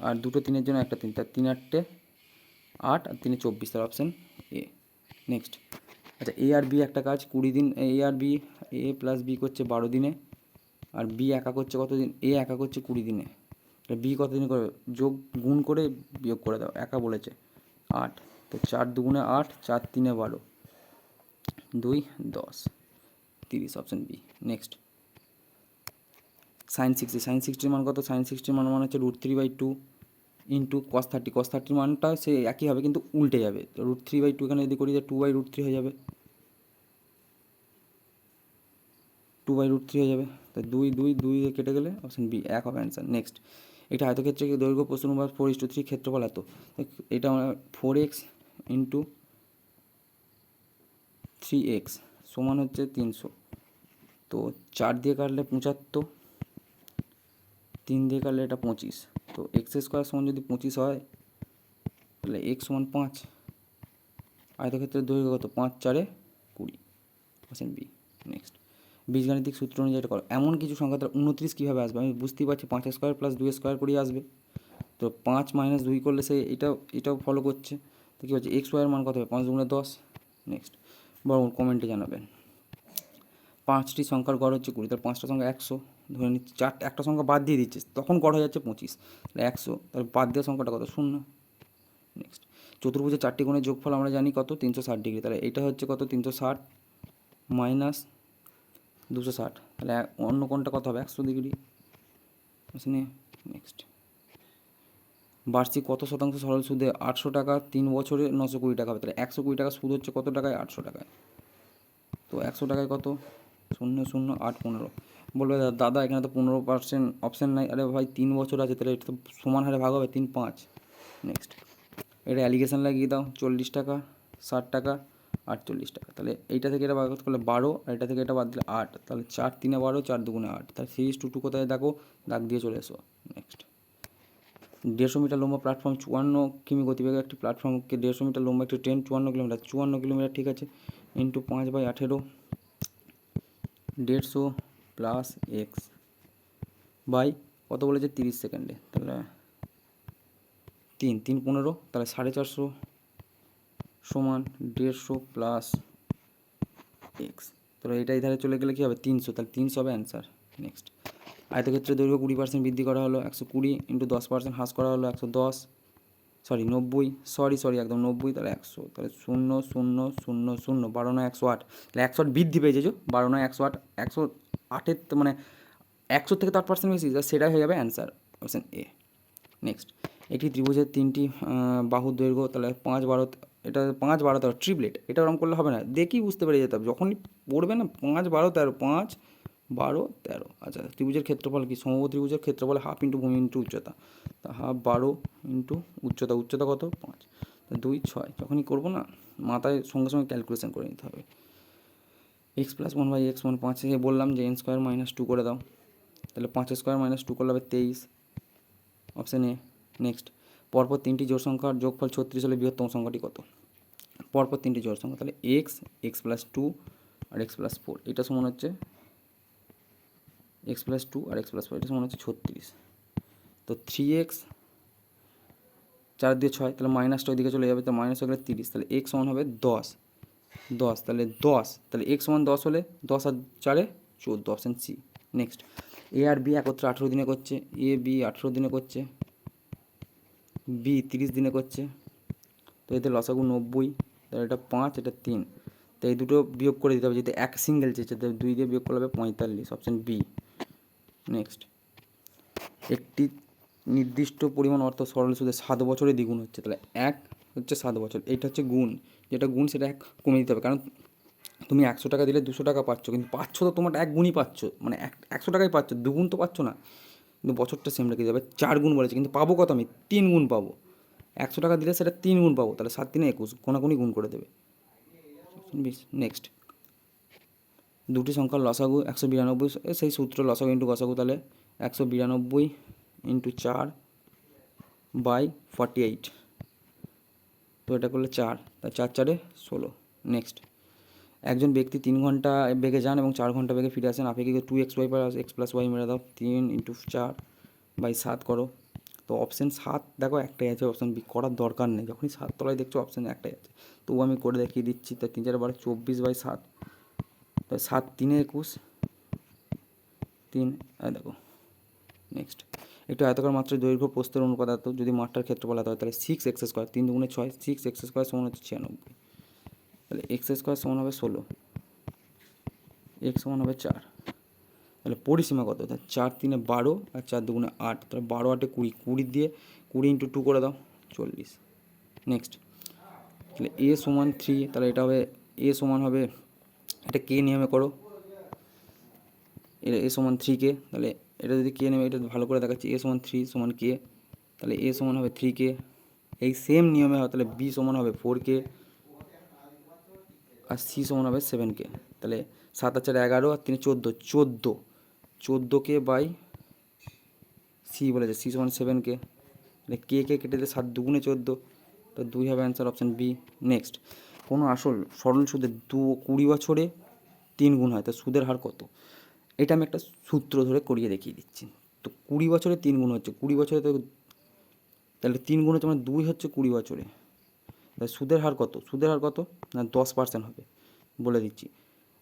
আর দুটো 3-এর জন্য একটা 3, তার 3 8টে 8, আর 3 24, তার অপশান এ। নেক্সট, আচ্ছা, এ আর বি একটা কাজ 20 দিন, এ আর বি, এ প্লাস বি করছে 12 দিনে, আর বি একা করছে কত দিন, এ একা করছে 20 দিনে, বি কত দিন করে, গুণ করে বিয়োগ করে দাও, একা বলেছে 8, তো 4 2 8, 4 3 12, 2 10, 30, অপশান বি। নেক্সট, সাইন সিক্সটির মান কত, সাইন সিক্সটির মান হচ্ছে √3/2 ইন্টু cos 30 মানটা সে একই হবে কিন্তু উল্টে যাবে। তো √3/2 এখানে যদি করি যে 2/√3 হয়ে যাবে, 2/√3 হয়ে যাবে। তো 2 কেটে গেলে অপশন বি 1 হবে অ্যান্সার। নেক্সট, এটা আয়তক্ষেত্রে দৈর্ঘ্য প্রস্থ অনুপাত 4:3, ক্ষেত্রফল এত। এটা 4x ইন্টু 3x সমান হচ্ছে 300। তো 4 দিয়ে কাটলে 75, 3 দিয়ে কাটলে এটা 25। তো x² সমান যদি 25 হয় তাহলে x সমান 5। আয়তক্ষেত্রের দৈর্ঘ্য কত, 5 4 20, অপশন বি। নেক্সট, বীজগাণিতিক সূত্র অনুযায়ী এটা করো। এমন কিছু সংখ্যা তাহলে 29 কীভাবে আসবে, আমি বুঝতেই পারছি 5² প্লাস 2² করেই আসবে। তো 5 - 2 করলে সে এটাও ফলো করছে। তো কী হচ্ছে, x² মান কত হবে, 5 × 10। নেক্সট, বড় কমেন্টে জানাবেন। 5টি সংখ্যার গড় হচ্ছে 20, তাহলে 5টা সংখ্যা 100 ধরে নিচ্ছি, একটা সংখ্যা বাদ দিয়ে দিচ্ছে, তখন গড় হয়ে যাচ্ছে 25, তাহলে 100, তাহলে বাদ দেওয়া সংখ্যাটা কত, 0। নেক্সট, চতুর্ভুজের 4টি কোণের যোগফল আমরা জানি কত, 360 ডিগ্রি। তাহলে এটা হচ্ছে কত, 360 মাইনাস 260, তাহলে অন্য কোণটা কত হবে, 100 ডিগ্রি। নেক্সট, বার্ষিক কত শতাংশ সরল সুদে 800 টাকা, 3 বছরে 920 টাকা হবে। তাহলে 120 টাকা সুদ হচ্ছে কত টাকায়, 800 টাকায়। তো 100 টাকায় কত, 0 0 8 15। বলবে দাদা এখানে তো 15% অপশান নাই। আরে ভাই 3 বছর আছে, তাহলে এটা তো সমান হারে ভাগ হবে, 3 5। নেক্সট, এটা অ্যালিগেশন লাগিয়ে দাও, 40 টাকা, 60 টাকা, 48 টাকা। তাহলে এইটা থেকে এটা বাদ করলে 12, আর এটা থেকে এটা বাদ দিলে 8, তাহলে 4 3 12, 4 2 8। তাহলে 3:2 কোথায় দেখো, দাগ দিয়ে চলে এসো। নেক্সট, 150 মিটার লম্বা প্ল্যাটফর্ম 54 কিমি গতিবেগে একটি প্ল্যাটফর্মকে 150 মিটার লম্বা একটি ট্রেন 54 কিলোমিটার, 54 কিলোমিটার ঠিক আছে, ইন্টু 5/18, 150 প্লাস এক্স বাই কত বলেছে, 30 সেকেন্ডে। তাহলে 3 3 15, তাহলে 450 সমান 150 প্লাস এক্স। তাহলে এটা ধারে চলে গেলে কী হবে, 300, তাহলে 300 হবে অ্যান্সার। নেক্সট, আয়তক্ষেত্রের দৈর্ঘ্য 20% বৃদ্ধি করা হলো, 120 ইন্টু 10% হ্রাস করা হলো 110, 90, একদম 90, তাহলে 100, তাহলে 0 0 0 0, 12 9 108, তাহলে 108 বৃদ্ধি পেয়েছে, 12 9 108, 108-এর মানে 100 থেকে তো 8% বেশি, সেটাই হয়ে যাবে অ্যান্সার, অপশান এ। নেক্সট, একটি ত্রিভুজের 3টি বাহুর দৈর্ঘ্য, তাহলে 5 12, এটা 5 12 13 ট্রিপলেট। এটা ওরকম করলে হবে না, দেখেই বুঝতে পেরে যেতে হবে, যখনই পড়বে না 5 12 13, 5 12 13। আচ্ছা, ত্রিভুজের ক্ষেত্রফল কি, সমবাহু ত্রিভুজের ক্ষেত্রফল হাফ ইন্টু ভূমি ইন্টু উচ্চতা। তা হাফ 12 ইন্টু উচ্চতা, উচ্চতা কত 5, 2 6। যখনই করবো না মাথায় সঙ্গে সঙ্গে ক্যালকুলেশন করে নিতে হবে। x+1/x মানে 5 থেকে বললাম যে n² - 2 করে দাও, তাহলে 5² - 2 করলে হবে 23, অপশান এ। নেক্সট, পরপর 3টি জোড় সংখ্যার যোগফল 36 হলে বৃহত্তম সংখ্যাটি কত। পরপর 3টি জোড় সংখ্যা, তাহলে x+2 আর x+4, এটা সমান হচ্ছে x+2 আর x+4, এটা সমান হচ্ছে 36। তো 3x 4 দিয়ে 6, তাহলে মাইনাসটা ওইদিকে চলে যাবে, তো মাইনাস হয়ে গেলে 30, তাহলে x সমান হবে 10, তাহলে 10, তাহলে x সমান 10 হলে 10 আর 4 14, অপশান সি। নেক্সট, এ আর বি একত্রে 18 দিনে করছে, এ বি 18 দিনে করছে, বি 30 দিনে করছে। তো এতে লসাগু 90, তাহলে এটা 5, এটা 3, তো এই দুটো বিয়োগ করে দিতে হবে, যেহেতু এক সিঙ্গেল চেয়েছে, তো 2 দিয়ে বিয়োগ করলে হবে 45, অপশান বি। নেক্সট, একটি নির্দিষ্ট পরিমাণ অর্থ সরল সুদে 7 বছরে দ্বিগুণ হচ্ছে, তাহলে 1 হচ্ছে 7 বছর, এইটা হচ্ছে গুণ, যেটা গুণ সেটা 1 কমে দিতে হবে, কারণ তুমি 100 টাকা দিলে 200 টাকা পাচ্ছ, কিন্তু পাচ্ছ তো তোমার 1 গুণই পাচ্ছ, মানে 100 টাকাই পাচ্ছ, 2 গুণ তো পাচ্ছ না। কিন্তু বছরটা সেম রেখে যাবে, 4 গুণ বলেছে, কিন্তু পাবো কত, আমি 3 গুণ পাবো। 100 টাকা দিলে সেটা 3 গুণ পাবো, তাহলে 7 3 21, কোনাকুনি গুণ করে দেবে। নেক্সট, দুটি সংখ্যার লসাগু 192, সেই সূত্র লসাগু ইন্টু গসাগু, তাহলে 192 ইন্টু 4/48, তো এটা করলে 4, তা 4 4 16। নেক্সট, একজন ব্যক্তি 3 ঘন্টা বেগে যান এবং 4 ঘন্টা বেগে ফিরে আসেন, আপেক্ষিক 2xy x+y মেরে দাও, 3 ইন্টু 4/7 করো। তো অপশান 7 দেখো একটাই আছে, অপশান বি করার দরকার নেই, যখনই 7 তলায় দেখছো অপশান একটাই আছে, তবু আমি করে দেখিয়ে দিচ্ছি। তো 3 4 12 24/7, তো 7 3 21, 3 দেখো। নেক্সট, একটু আয়তকার মাত্রার দৈর্ঘ্য প্রস্থের অনুপাত এত, যদি মাঠটার ক্ষেত্রফল এত হয়, তাহলে 6x² 3 2 6, 6x² সমান হচ্ছে 96, তাহলে x² সমান হবে 16, x সমান হবে 4, তাহলে পরিসীমা কত? তাহলে 4 3 12 আর 4 2 8, তাহলে 12 8 20, 20 দিয়ে 20 × 2 করে দাও 40। নেক্সট, তাহলে এ সমান 3, তাহলে এটা হবে এ সমান হবে, এটা কে নিয়মে করো, এটা এ সমান 3K, তাহলে এটা যদি কে নেমে, এটা ভালো করে দেখাচ্ছি, এ সমান 3 সমান কে, তাহলে এ সমান হবে 3K। এই সেম নিয়মে হয়, তাহলে বি সমান হবে 4K আর সি সমান হবে 7K। তাহলে 7 আর 4 11 আর 3 14, 14K বাই সি বলেছে, সি সমান 7K। তাহলে কে কেটে দিলে 7 2 14, তো 2 হবে অ্যান্সার, অপশান বি। নেক্সট, কোনো আসল সরল সুদের 20 বছরে 3 গুণ হয়, তা সুদের হার কত? এটা আমি একটা সূত্র ধরে করিয়ে দেখিয়ে দিচ্ছি। তো 20 বছরে 3 গুণ হচ্ছে, 20 বছরে তো, তাহলে 3 গুণ হচ্ছে মানে 2 হচ্ছে 20 বছরে। তাহলে সুদের হার কত? সুদের হার কত না 10% হবে, বলে দিচ্ছি।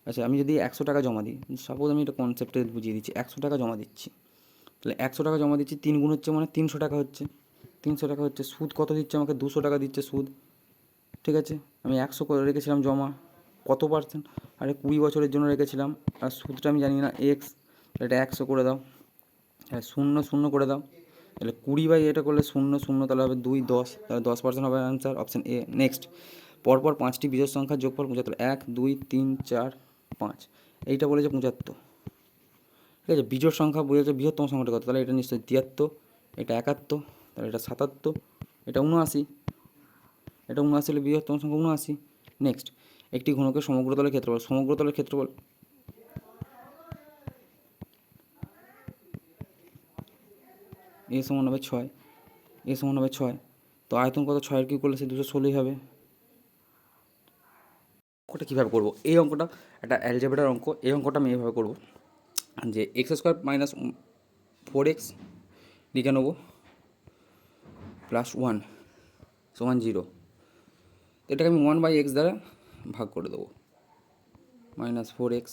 আচ্ছা, আমি যদি 100 টাকা জমা দিই, সাপোজ আমি এটা কনসেপ্টে বুঝিয়ে দিচ্ছি, 100 টাকা জমা দিচ্ছি, তাহলে 100 টাকা জমা দিচ্ছি, 3 গুণ হচ্ছে মানে 300 টাকা হচ্ছে, 300 টাকা হচ্ছে। সুদ কত দিচ্ছে আমাকে? 200 টাকা দিচ্ছে সুদ, ঠিক আছে। আমি 100 করে রেখেছিলাম জমা, কত পার্সেন্ট? আরে 20 বছরের জন্য রেখেছিলাম, আর সুদটা আমি জানি না এক্স, এটা 100 করে দাও, আর 0 0 করে দাও, তাহলে 20 বাই এটা করলে 0 0, তাহলে হবে 2 10, তাহলে 10% হবে অ্যান্সার, অপশান এ। নেক্সট, পরপর 5টি বিজোড় সংখ্যার যোগফল 75, 1 2 3 4 5, এইটা বলেছে 75, ঠিক আছে। বিজোড় সংখ্যা বলেছে বৃহত্তম সংখ্যাটা কত? তাহলে এটা নিশ্চয়ই 73, এটা 71, তাহলে এটা 77, এটা 79, এটা 79 হলে বৃহত্তম সংখ্যা 79। নেক্সট, একটি ঘনকের সমগ্রতলের ক্ষেত্রফল, সমগ্রতলের ক্ষেত্রফল এ সমান হবে 6, এ সমান হবে 6, তো আয়তন কত? 6 কি করলে সে 216 হবে। অঙ্কটা কীভাবে করবো? এই অঙ্কটা একটা অ্যালজেব্রার অঙ্ক, এই অঙ্কটা আমি এইভাবে করবো যে x² মাইনাস 4x লিখে নেবো প্লাস 1 সমান 0, এটাকে আমি 1/x দ্বারা ভাগ করে দেবো, minus 4x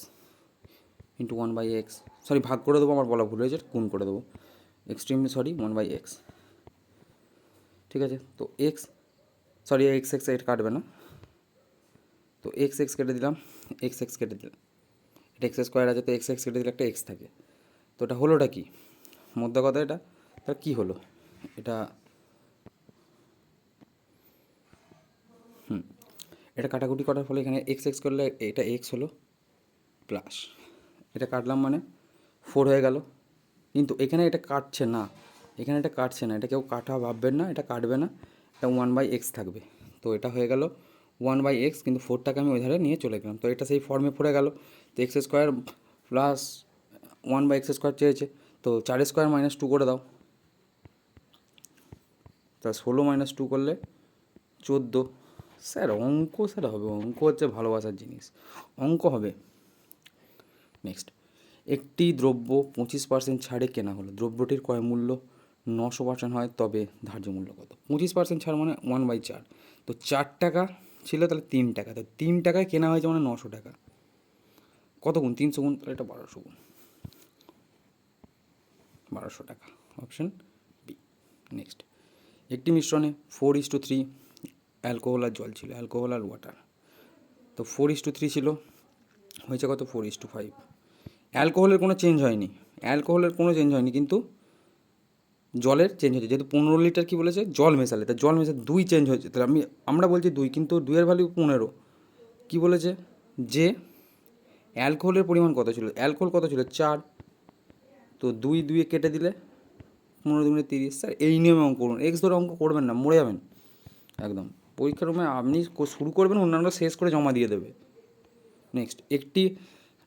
into 1/x, sorry ভাগ করে দেবো, আমার বলা ভুল হয়েছে, গুণ করে দেবো, এক্সট্রিমলি সরি, 1/x, ঠিক আছে। তো এক্স, সরি এক্স এক্স এটা কাটবে না, তো এক্স এক্স কেটে দিলাম, এক্স এক্স কেটে দিলাম, এটা এক্স স্কোয়ার আছে, তো এক্স এক্স কেটে দিলে একটা এক্স থাকে, তো এটা হলোটা কি মধ্যে কথা, এটা তার কী হলো, এটা এটা কাটাকুটি করার ফলে এখানে এক্স এক্স করলে এটা এক্স হলো প্লাস, এটা কাটলাম মানে 4 হয়ে গেল, কিন্তু এখানে এটা কাটছে না, এখানে এটা কাটছে না, এটা কেউ কাটা ভাববেন না, এটা কাটবে না, এটা 1/x থাকবে, তো এটা হয়ে গেল 1/x, কিন্তু 4টাকে আমি ওই ধারে নিয়ে চলে গেলাম, তো এটা সেই ফর্মে পড়ে গেল, তো এক্স স্কোয়ার প্লাস 1/x² চেয়েছে, তো 4² মাইনাস 2 করে দাও, তা 16 মাইনাস 2 করলে 14। স্যার অঙ্ক স্যার হবে, অঙ্ক হচ্ছে ভালোবাসার জিনিস, অঙ্ক হবে। নেক্সট, একটি দ্রব্য 25% ছাড়ে কেনা হলো, দ্রব্যটির ক্রয় মূল্য 900% হয়, তবে ধার্য মূল্য কত? 25% ছাড় মানে 1/4, তো 4 টাকা ছিল, তাহলে 3 টাকা, তো 3 টাকায় কেনা হয়েছে মানে 900 টাকা, কত গুণ? 300 গুণ, তাহলে এটা 1200 গুণ, 1200 টাকা, অপশান বি। নেক্সট, একটি মিশ্রণে 4:3 অ্যালকোহল আর জল ছিল, অ্যালকোহল আর ওয়াটার, তো 4:3 ছিল, হয়েছে কত? 4:5। অ্যালকোহলের কোনো চেঞ্জ হয়নি, অ্যালকোহলের কোনো চেঞ্জ হয়নি, কিন্তু জলের চেঞ্জ হয়েছে, যেহেতু 15 লিটার কী বলেছে জল মেশালে, তা জল মেশালে 2 চেঞ্জ হয়েছে, তাহলে আমরা বলছি 2, কিন্তু 2-এর ভ্যালু 15, কী বলেছে যে অ্যালকোহলের পরিমাণ কত ছিল, অ্যালকোহল কত ছিল 4, তো 2 2 কেটে দিলে 15 2 30, স্যার এই নিয়মে অঙ্ক করুন, এক্স ধরে অঙ্ক করবেন না, মরে যাবেন একদম, পরীক্ষার রুমে আপনি শুরু করবেন, অন্যান্য শেষ করে জমা দিয়ে দেবে। নেক্সট, একটি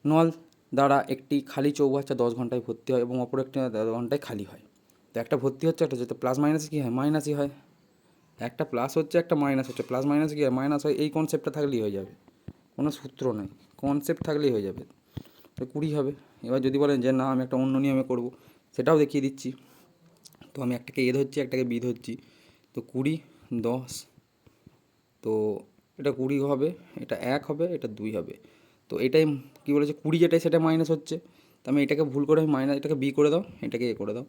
নল দ্বারা একটি খালি চৌবাচ্চা 10 ঘন্টায় ভর্তি হয় এবং অপর একটি 10 ঘন্টায় খালি হয়, তো একটা ভর্তি হচ্ছে, একটা যেতে প্লাস মাইনাসে কী হয়? মাইনাসই হয়, একটা প্লাস হচ্ছে একটা মাইনাস হচ্ছে, প্লাস মাইনাসে কী হয়? মাইনাস হয়, এই কনসেপ্টটা থাকলেই হয়ে যাবে, কোনো সূত্র নেই, কনসেপ্ট থাকলেই হয়ে যাবে, তো 20 হবে। এবার যদি বলেন যে না আমি একটা অন্য নিয়মে করব, সেটাও দেখিয়ে দিচ্ছি, তো আমি একটাকে এ ধরছি, একটাকে বি ধরছি, তো 20 10, তো এটা 20 হবে, এটা 1 হবে, এটা 2 হবে, তো এটাই কী বলেছে 20 যেটাই সেটা মাইনাস হচ্ছে, তো আমি এটাকে ভুল করে মাইনাস, এটাকে বি করে দাও, এটাকে এ করে দাও,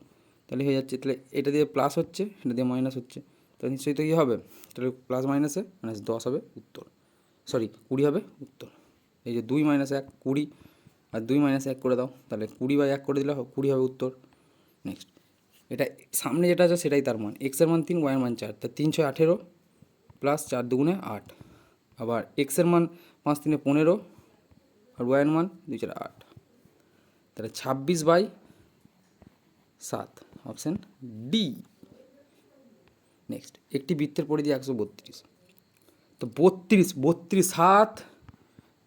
তাহলে হয়ে যাচ্ছে, তাহলে এটা দিয়ে প্লাস হচ্ছে, এটা দিয়ে মাইনাস হচ্ছে, তাহলে নিশ্চয়ই তো কী হবে, তাহলে প্লাস মাইনাসে -10 হবে উত্তর, সরি 20 হবে উত্তর, এই যে 2 - 1 20, আর 2 - 1 করে দাও, তাহলে 20/1 করে দিলে 20 হবে উত্তর। নেক্সট, এটা সামনে যেটা আছে সেটাই তার মান, এক্সের মান 3, ওয়াইয়ের মান 4, তা 3 × 6 = 18 প্লাস 4 × 2 = 8। আবার এক্সের মান 5 × 3 = 15 আর ওয়াইয়ের মান 2 × 4 = 8, তাহলে 26/7, অপশান ডি। নেক্সট, একটি বৃত্তের পরিধি 132, তো 32, 7,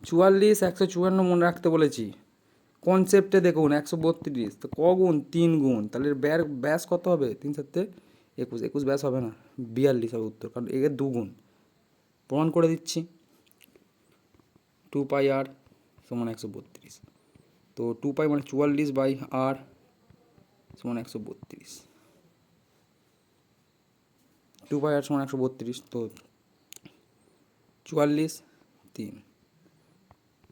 44, 154 মনে রাখতে বলেছি। কনসেপ্টে দেখুন 132, তো ক গুণ, 3 গুণ, তাহলে ব্যাস কত হবে? 3 × 7 = 21, 21 ব্যাস হবে না, 42 হবে উত্তর, কারণ এর 2 গুণ। প্রমাণ করে দিচ্ছি, 2πr = 132, তো 2π মানে 44/r = 132, 2πr = 132, তো 44, 3,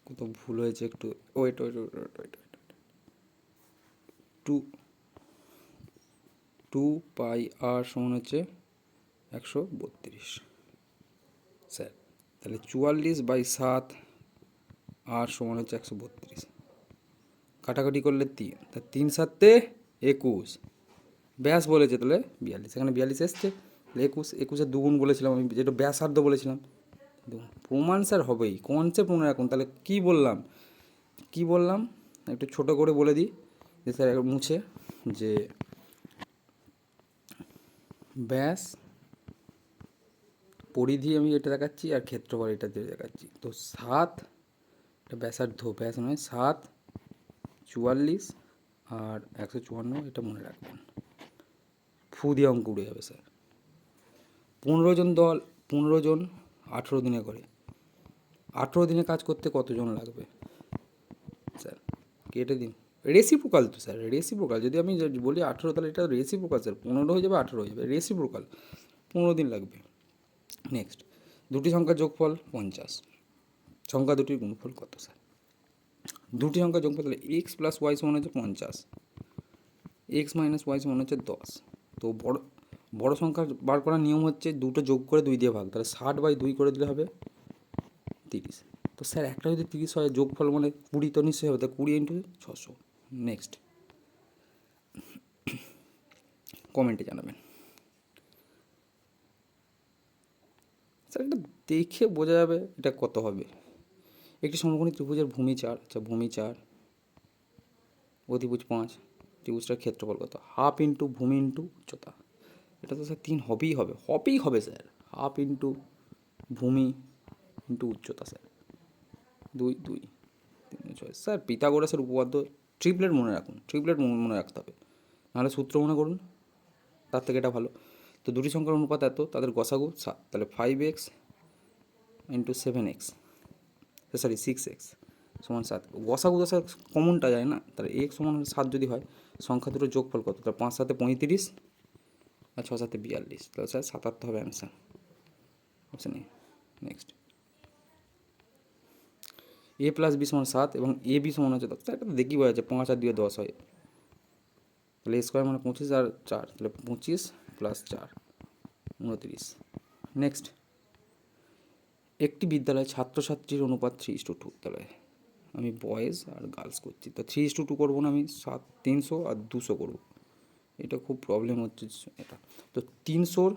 কত ভুল হয়েছে একটু, ওয়েট, 2πr = 132 স্যার, তাহলে 44/7 r = 132, কাটাকাটি করলে 3, তা 3 × 7 = 21, ব্যাস বলেছে তাহলে 42, এখানে 42 এসছে, তাহলে 21, 21-এর 2 গুণ বলেছিলাম আমি, যেটা ব্যাসার্ধ বলেছিলাম। প্রমাণ স্যার হবেই, কনসেপ্ট মনে রাখুন। তাহলে কি বললাম একটু ছোট করে বলে দিই যে স্যার মুছে, যে ব্যাস, পরিধি আমি এটা দেখাচ্ছি আর ক্ষেত্রফল এটা দিয়ে দেখাচ্ছি, তো 7, এটা ব্যাসার্ধ, ব্যাস নয়, 7, 44 আর 154, এটা মনে রাখবেন, ফু দিয়ে অঙ্ক উড়ে যাবে স্যার। 15 জন দল, 15 জন 18 দিনে করে, 18 দিনে কাজ করতে কতজন লাগবে স্যার? কেটে দিন, রেসিপ্রোকাল তো স্যার, রেসিপ্রোকাল। যদি আমি বলি 18, তাহলে এটা রেসিপ্রোকাল স্যার, 15 হয়ে যাবে, 18 হয়ে যাবে, রেসিপ্রোকাল, 15 দিন লাগবে। নেক্সট, দুটি সংখ্যার যোগফল 50, সংখ্যা দুটির গুণফল কত স্যার? দুটি সংখ্যার যোগফল, তাহলে x + y = 50, x - y = 10, তো বড় সংখ্যা বার করার নিয়ম হচ্ছে দুটো যোগ করে 2 দিয়ে ভাগ, তাহলে 60/2 করে দিলে হবে 30, তো স্যার একটা যদি 30 হয়, যোগফল মানে 20 তো নিশ্চয়ই হবে, তা 20 × 600। নেক্সট, কমেন্টে জানাবেন স্যার, এটা দেখে বোঝা যাবে এটা কত হবে। একটি সমকোণী ত্রিভুজের ভূমি 4, আচ্ছা ভূমি 4, অতিভুজ 5, ত্রিভুজটার ক্ষেত্রফল কত? হাফ ইন্টু ভূমি ইন্টু উচ্চতা, এটা তো স্যার 3 হবেই হবে স্যার, হাফ ইন্টু ভূমি ইন্টু উচ্চতা স্যার, 2, 2, 3, 6 স্যার। পিথাগোরাসের উপপাদ্য ট্রিপলেট মনে রাখুন, ট্রিপলেট মনে রাখতে হবে, নাহলে সূত্র মনে করুন, তার থেকে এটা ভালো। তো দুটি সংখ্যার অনুপাত এত, তাদের গসাগু 7, তাহলে 5x × 7x, সরি 6x = 7, গসাগু তো স্যার কমনটা যায় না, তাহলে x = 7 যদি হয়, সংখ্যা দুটোর যোগফল কত? তাহলে 5 × 7 = 35 আর 6 × 7 = 42, তাহলে স্যার 77 হবে answer, option A. Next, a + b = 7 এবং ab = হচ্ছে 10, এটা তো দেখি বোঝা যাচ্ছে, 5 আর 2 10 হয়, তাহলে a² মানে 25 আর 4, তাহলে 25 + 4 = 29। নেক্সট, একটি বিদ্যালয়ে ছাত্রছাত্রীর অনুপাত 3:2, তাহলে আমি বয়েজ আর গার্লস করছি, তো 3:2 করবো না, আমি 300 আর 200 করবো, এটা খুব প্রবলেম হচ্ছে এটা। তো 300-র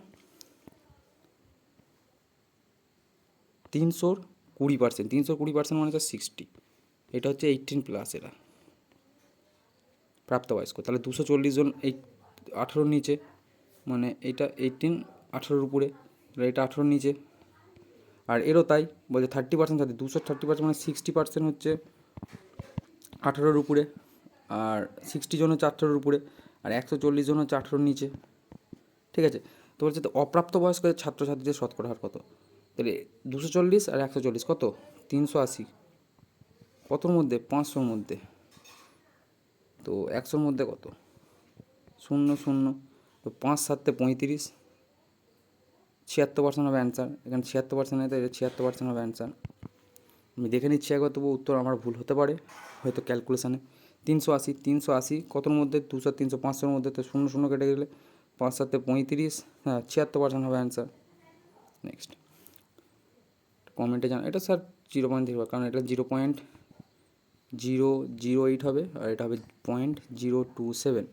20%, 300-20% মানে হচ্ছে 60, এটা হচ্ছে 18+, এরা প্রাপ্তবয়স্ক, তাহলে 240 জন এই 18-র নিচে, মানে এটা 18, 18-র উপরে, তাহলে এটা 18-র নিচে, আর এরও তাই বলছে 30% সাথে 230% মানে 60% হচ্ছে 18-র উপরে, আর 60 জন হচ্ছে 18-র উপরে, আর 140 জন হচ্ছে 18-র নিচে, ঠিক আছে। তো বলছে তো অপ্রাপ্তবয়স্ক ছাত্রছাত্রীদের শতকরা হার কত? তাহলে 240 আর 140 কত? 380, কতর মধ্যে? 500-র মধ্যে, তো 100-র মধ্যে কত? 0, 0, তো 5 × 7 = 35, 76% হবে অ্যান্সার, এখানে 76% তাই 76% হবে অ্যান্সার। আমি দেখে নিচ্ছি একবার, তবু উত্তর আমার ভুল হতে পারে হয়তো ক্যালকুলেশানে। 380 কতর মধ্যে? 200, 300, 500-র মধ্যে, তো 0, 0 কেটে গেলে 5 × 7 = 35, হ্যাঁ 76% হবে অ্যান্সার। নেক্সট, কমেন্টে জানা, এটা স্যার 0.0, কারণ এটা 0. 0.008 হবে, আর এটা হবে 0.027।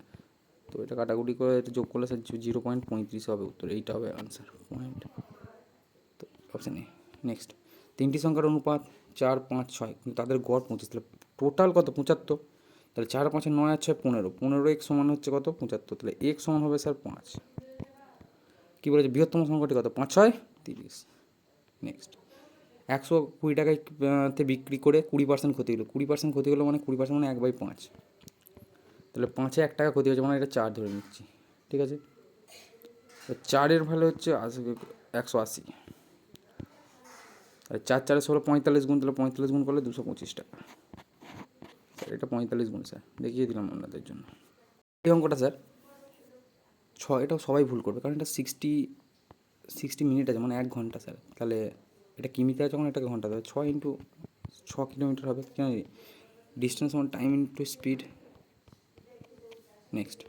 তো এটা কাটাকুটি করে এটা যোগ করলে স্যার 0.35 হবে উত্তর, এইটা হবে আনসার পয়েন্ট। তো অপশান এ। নেক্সট, তিনটি সংখ্যার অনুপাত 4, 5, 6, কিন্তু তাদের গড় 25, তাহলে টোটাল কত 75, তাহলে 4, 5, 9 আর 6 15, 15 x সমান হচ্ছে কত 75, তাহলে x সমান হবে স্যার 5। কী বলেছে বৃহত্তম সংখ্যাটি কত 5, 6, 30। নেক্সট, 120 টাকায় তে বিক্রি করে 20% ক্ষতি হলো, 20% ক্ষতি হলো মানে 20% মানে 1/5, তাহলে 5-এ 1 টাকা ক্ষতি হয়েছে মানে এটা 4 ধরে নিচ্ছি, ঠিক আছে। তো 4-এর ভ্যালু হচ্ছে 180, আর 4 4 16 45 গুণ, তাহলে 45 গুণ করলে 225 টাকা। স্যার এটা 45 গুণ স্যার, দেখিয়ে দিলাম আপনাদের জন্য। এই অঙ্কটা স্যার এটাও সবাই ভুল করবে, কারণ এটা 60 মিনিট আছে মানে 1 ঘন্টা স্যার, তাহলে এটা কিমিতে আছে যখন এটাকে ঘন্টা দেবে, 6 কিলোমিটার হবে, কেন ডিস্টেন্স মানে টাইম ইন্টু স্পিড। নেক্সট,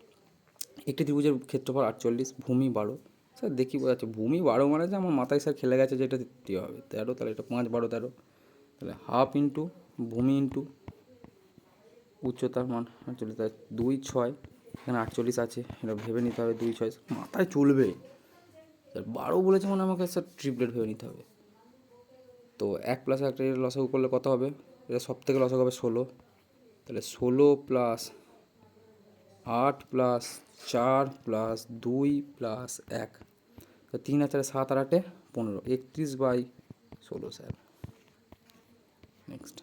একটি ত্রিভুজের ক্ষেত্রফল 48, ভূমি 12। স্যার দেখি বোঝা যাচ্ছে ভূমি 12 মানে যে আমার মাথায় স্যার খেলে গেছে যেটা দিতে হবে 13, তাহলে এটা 5, 12, 13, তাহলে হাফ ইন্টু ভূমি ইন্টু উচ্চতার মান 48, তাহলে 2, 6, এখানে 48 আছে, এটা ভেবে নিতে হবে 2, 6 মাথায় চলবে। স্যার 12 বলেছে মানে আমাকে স্যার ট্রিপলেট ভেবে নিতে হবে। তো 1 প্লাস 1 এর লসাগু করলে কত হবে, এটা সব থেকে লসাগু হবে 16, তাহলে 16 প্লাস 8 প্লাস 4 প্লাস 2 প্লাস 1, 3 আর 4 7 আর 8 15, 31/16 স্যার। নেক্সট,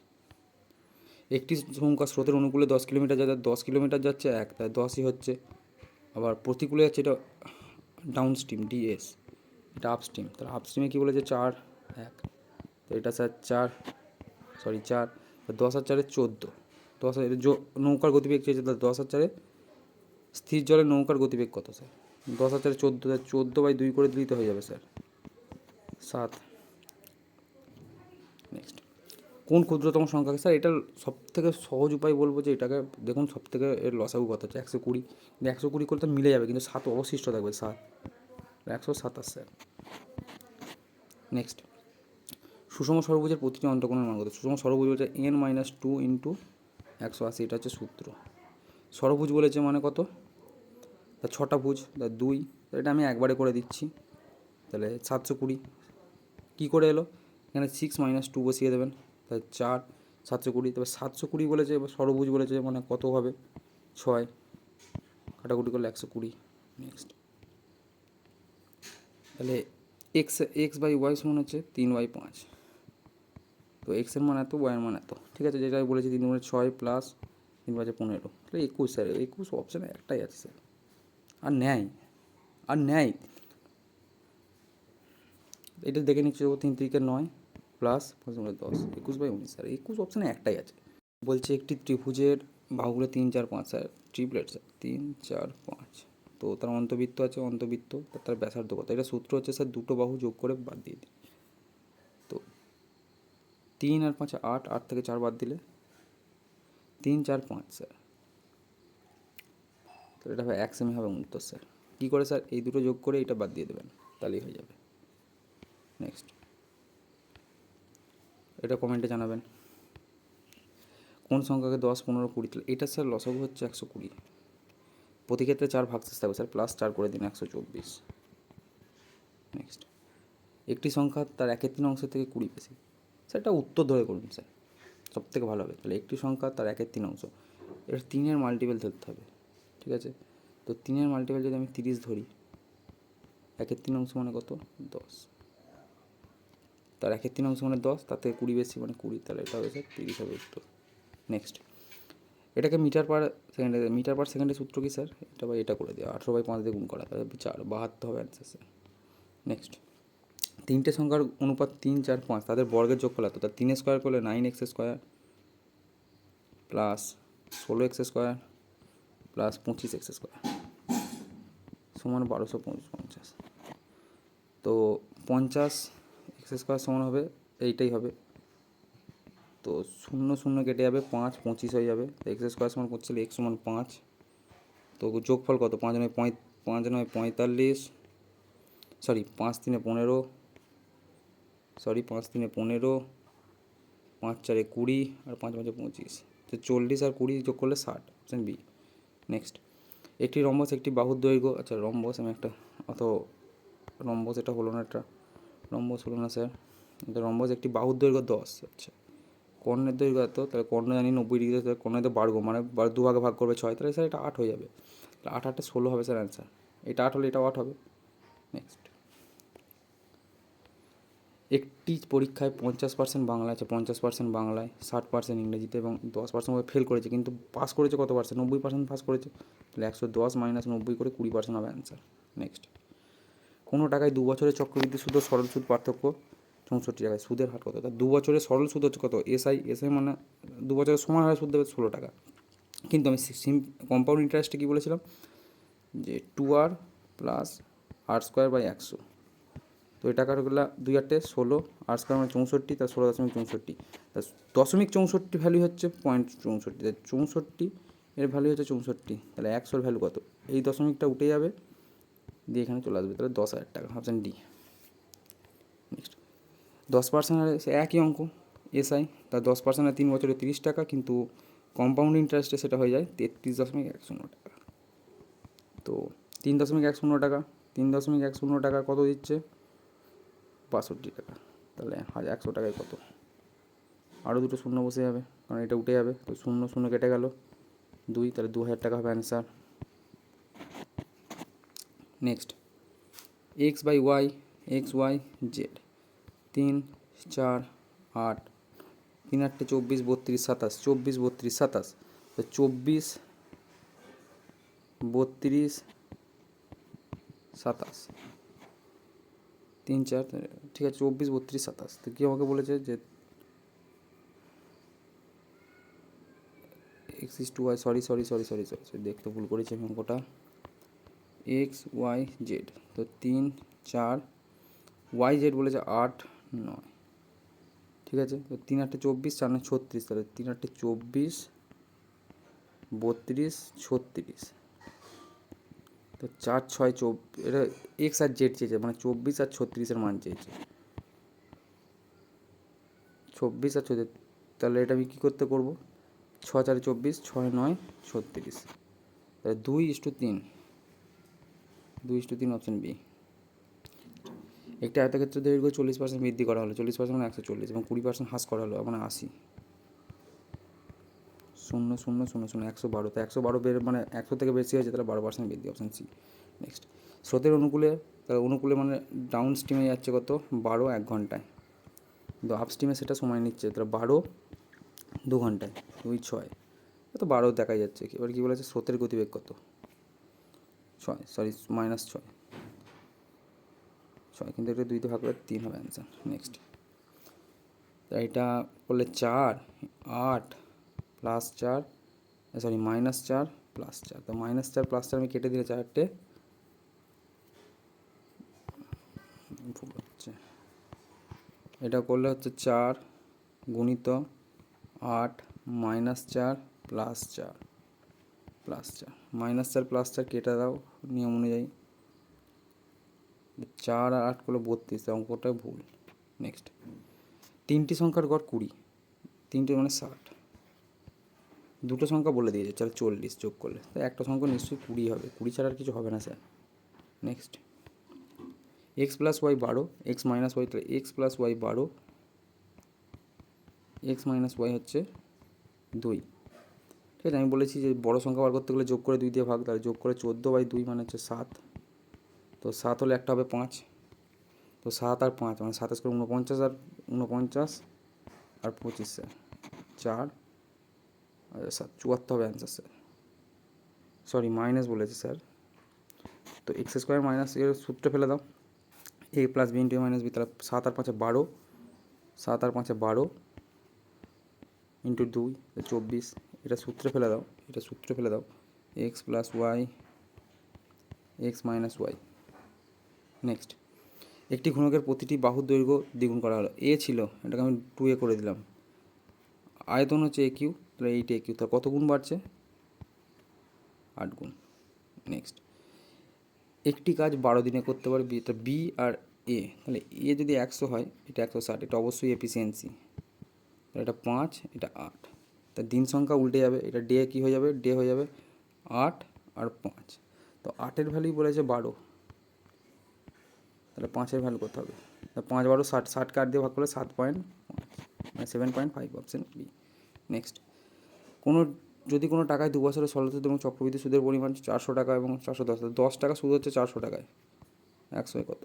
একটি সংখ্যা স্রোতের অনুকূলে 10 কিলোমিটার যাচ্ছে, 10 কিলোমিটার যাচ্ছে 1, তাই 10ই হচ্ছে, আবার প্রতিকূলে যাচ্ছে এটা ডাউন স্ট্রিম ডিএস, এটা আপ স্ট্রিম, তাহলে আপ স্ট্রিমে কী বলেছে 4, 1, তো এটা স্যার 4, 10 আর 4 14, 10 আর নৌকার গতিবেগ চেয়েছে, তাহলে 10 আর 4 স্থির জলে নৌকার গতিবেগ কত স্যার, 10 আর 4 14, 14/2 করে দিলেই তো হয়ে যাবে স্যার 7। নেক্সট, কোন ক্ষুদ্রতম সংখ্যাকে, স্যার এটা সব থেকে সহজ উপায় বলবো যে এটাকে দেখুন সব থেকে এর লসাগু কত হচ্ছে 120, কিন্তু 120 করতে মিলে যাবে, কিন্তু 7 অবশিষ্ট থাকবে 7, 127 স্যার। নেক্সট, সুষম ষড়ভুজের প্রতিটি অন্তঃকোণের মান কত, সুষম ষড়ভুজ বলছে n-2 ইন্টু 180, এটা হচ্ছে সূত্র। ষড়ভুজ বলেছে মানে কত, তা 6টা ভুজ, তা 2, এটা আমি একবারে করে দিচ্ছি, তাহলে 720 কী করে এলো, এখানে 6 - 2 বসিয়ে দেবেন, তাহলে 4, 720, তবে 720 বলেছে, এবার ষড়ভুজ বলেছে মানে কত হবে 6, কাটাকুটি করলে 120। নেক্সট, তাহলে x/y সমান হচ্ছে 3/5, তো এক্সের মান এত, ওয়াইয়ের মান এত, ঠিক আছে, যেটা বলেছি 3 × 6 প্লাস 3 × 5 = 15, তাহলে 21 স্যার, 21 অপশানে একটাই আছে স্যার, আর নেয় এটা দেখে নিচ্ছি, 3 × 9 প্লাস 5 × 10, 21/19 স্যার, 21 অপশানে একটাই আছে। বলছে একটি ত্রিভুজের বাহুগুলো 3, 4, 5 স্যার, ট্রিপলেট স্যার 3, 4, 5, তো তার অন্তবৃত্ত আছে, অন্তবৃত্ত তার ব্যাসার্ধ কত, এটা সূত্র হচ্ছে স্যার দুটো বাহু যোগ করে বাদ দিয়ে দিই, তো 3 আর 5 8, 8 থেকে 4 বাদ দিলে 3, 4, 5 স্যার, তো এটা হবে 1 সেমি হবে উত্তর স্যার। কী করে স্যার, এই দুটো যোগ করে এটা বাদ দিয়ে দেবেন, তাহলেই হয়ে যাবে। নেক্সট, এটা কমেন্টে জানাবেন কোন সংখ্যাকে 10, 15, 20, তাহলে এটা স্যার লসাগু হচ্ছে 120, প্রতি ক্ষেত্রে 4 ভাগশেষ থাকবে স্যার, প্লাস 4 করে দিন 124। নেক্সট, একটি সংখ্যা তার 1/3 অংশের থেকে 20 বেশি, স্যার এটা উত্তর ধরে করুন স্যার, সব থেকে ভালো হবে। তাহলে একটি সংখ্যা তার 1/3 অংশ, এটা 3-এর মাল্টিপল ধরতে হবে, ঠিক আছে, তো 3-এর মাল্টিপল যদি আমি 30 ধরি, 1/3 অংশ মানে কত 10, তার 1/3 অংশ মানে 10, তার থেকে 20 বেশি মানে 20, তাহলে এটা হবে স্যার 30 হবে উত্তর। নেক্সট, এটাকে মিটার পার সেকেন্ডের সূত্র কি স্যার, এটা করে দেওয়া 18/5 দিয়ে গুণ করা, তাহলে 72 হবে অ্যান্সার স্যার। নেক্সট, তিনটে সংখ্যার অনুপাত 3, 4, 5, তাদের বর্গের যোগফল এত, তার 3 স্কোয়ার করলে 9x² plus 16x² plus 25x² সমান 1250, তো 50x² সমান হবে এইটাই হবে, তো 0 0 কেটে যাবে, 5 25 হয়ে যাবে, x² সমান করছিল x সমান 5, তো যোগফল কত, 5 9 45, সরি 5 3 15, সরি 5 3 15, 5 4 20 আর 5 5 25, তো 40 আর 20 যোগ করলে 60, অপশান বি। নেক্সট, একটি রম্বস একটি বাহুর দৈর্ঘ্য, আচ্ছা রম্বস আমি একটা রম্বস এটা হলো না, একটা রম্বস হলো না স্যার, এটা রম্বস একটি বাহুর দৈর্ঘ্য 10, আচ্ছা কর্ণের দৈর্ঘ্য এত, তাহলে কর্ণ জানি 90 ডিগ্রি, তাহলে কর্ণের তো বাড়বো মানে দুভাগে ভাগ করবে 6, তাহলে স্যার এটা 8 হয়ে যাবে, তাহলে 8 8 16 হবে স্যার অ্যান্সার, এটা 8 হলে এটাও 8 হবে। নেক্সট, একটি পরীক্ষায় 50% বাংলা আছে, 50% বাংলায়, 60% ইংরেজিতে এবং 10% ফেল করেছে, কিন্তু পাস করেছে কত পার্সেন্ট? 90% পাস করেছে, তাহলে 110 মাইনাস 90 করে 20% হবে অ্যান্সার। নেক্সট, কোনো টাকায় 2 বছরের চক্রবৃদ্ধি সুদ ও সরল সুদ পার্থক্য 64 টাকায়, সুদের হার কত? তা 2 বছরের সরল সুদ হচ্ছে কত? এসআই মানে 2 বছরের সমান হারে সুদ দেবে 16 টাকা, কিন্তু আমি কম্পাউন্ড ইন্টারেস্টে কী বলেছিলাম যে 2r প্লাস r²/100, তো এই টাকাগুলো 2 8 16, r² মানে 64, তার 16.64, তা 0.64 ভ্যালু হচ্ছে 0.64, 64 এর ভ্যালু হচ্ছে 64, তাহলে 100 ভ্যালু কত? এই দশমিকটা উঠে যাবে, দিয়ে এখানে চলে আসবে, তাহলে 10,000 টাকা, অপশান ডি। নেক্সট, 10% হারে একই অঙ্ক এসআই, তার 10% 3 বছরে 30 টাকা, কিন্তু কম্পাউন্ড ইন্টারেস্টে সেটা হয়ে যায় 33.10 টাকা। তো 3.10 টাকা, 3.10 টাকা কত দিচ্ছে? 62 টাকা, তাহলে 100 টাকায় কত? আরও দুটো শূন্য বসে যাবে, কারণ এটা উঠে যাবে, তো 0 0 কেটে গেল 2, তাহলে 2000 টাকা হবে answer. Next, x/y xy z 3 4 8, 3 8 24 32 27, 24 32 27, তো 24 32 27, 3 4, ঠিক আছে 24 32 27, তো কী আমাকে বলেছে যে x is to Y, sorry দেখতে ভুল করেছি আমি অঙ্কটা, XYZ, তো 3 4, YZ বলেছে 8 9, ঠিক আছে, তো 3 8 24, 4 9 36, তাহলে 3 8 24 32 36, তো 4 6 24, এটা এক্স আর জেড চেয়েছে, মানে 24 আর 36-এর মান চেয়েছে, 24 আর 36, তাহলে এটা আমি কী করতে করবো? 6 4 24, 6 9 36, তাহলে 2:3, 2:3, অপশান বি। একটি আয়তক্ষেত্র দৈর্ঘ্য 40% বৃদ্ধি করা হলো, 40% মানে 140, এবং 20% হ্রাস করা হলো মানে 80, 0 0 0 0 112, তো 112 মানে 100 থেকে বেশি হয়েছে, তাহলে 12% বৃদ্ধি, অপশান সি। নেক্সট, স্রোতের অনুকূলে, তাহলে অনুকূলে মানে ডাউন স্ট্রিমে যাচ্ছে কত? 12 1 ঘন্টায়, কিন্তু আপ স্ট্রিমে সেটা সময় নিচ্ছে, তাহলে 12 2 ঘন্টায়, 2 6, তো 12 দেখা যাচ্ছে। এবার কী বলেছে? স্রোতের গতিবেগ কত? 6, সরি -6, কিন্তু এটা 2 ভাগ করে 3 হবে অ্যান্সার। নেক্সট, তা এটা করলে 4 8 প্লাস 4, সরি -4 প্লাস 4, তো -4 প্লাস 4 আমি কেটে দিলে 4টে ভুল হচ্ছে, এটা করলে হচ্ছে 4 গুণিত 8 -4 প্লাস 4 -4 প্লাস 4 কেটে দাও নিয়ম অনুযায়ী, 4 আর 8 করলে 32, অঙ্কটা ভুল। নেক্সট, 3টি সংখ্যার গড় 20, 3টে মানে 60, দুটো সংখ্যা বলে দিয়েছে, তাহলে 40 যোগ করলে, তো একটা সংখ্যা নিশ্চয়ই 20 হবে, 20 ছাড়া আর কিছু হবে না sir. Next, x + y 12, x - y, তাহলে x + y 12, x - y হচ্ছে 2, ঠিক আছে। আমি বলেছি যে বড় সংখ্যা বার করতে গেলে যোগ করে 2 দিয়ে ভাগ, তাহলে যোগ করে 14/2 মানে হচ্ছে 7, তো 7 হলে একটা হবে 5, তো 7 আর 5 মানে 27 করে 49, আর 49 আর 25 স্যার 4, আর 7 74 হবে অ্যান্সার স্যার, সরি মাইনাস বলেছে স্যার, তো x² মাইনাস এর সূত্রে ফেলে দাও, a + b × a - b, তাহলে 7 আর 5 12, 7 আর 5 12 × 2 24, এটা সূত্রে ফেলে দাও, x + y x - y। Next, একটি ঘনকের প্রতিটি বাহুর দৈর্ঘ্য দ্বিগুণ করা হলো, a ছিল, এটাকে আমি 2a করে দিলাম, আয়তন হচ্ছে AQ, তাহলে 8AQ, তাহলে কত গুণ বাড়ছে? 8 গুণ। নেক্সট, একটি কাজ 12 দিনে করতে পারে বি আর এ, তাহলে এ যদি 100 হয়, এটা 160, এটা অবশ্যই এফিসিয়েন্সি, তাহলে এটা 5, এটা 8, তা দিন সংখ্যা উল্টে যাবে, এটা ডে কী হয়ে যাবে, ডে হয়ে যাবে 8 আর 5। তো 8-এর ভ্যালু বলেছে 12, তাহলে 5-এর ভ্যালু কত হবে, তা 5 12 60, 60 কাট দিয়ে ভাগ করলে 7.5 মানে 7.5, অপশন বি। নেক্সট, যদি কোনো টাকায় 2 বছরের সরল সুদ এবং চক্রবৃদ্ধি সুদের পরিমাণ 400 টাকা এবং 410, 10 টাকা সুদ হচ্ছে 400 টাকায়, 100 কত,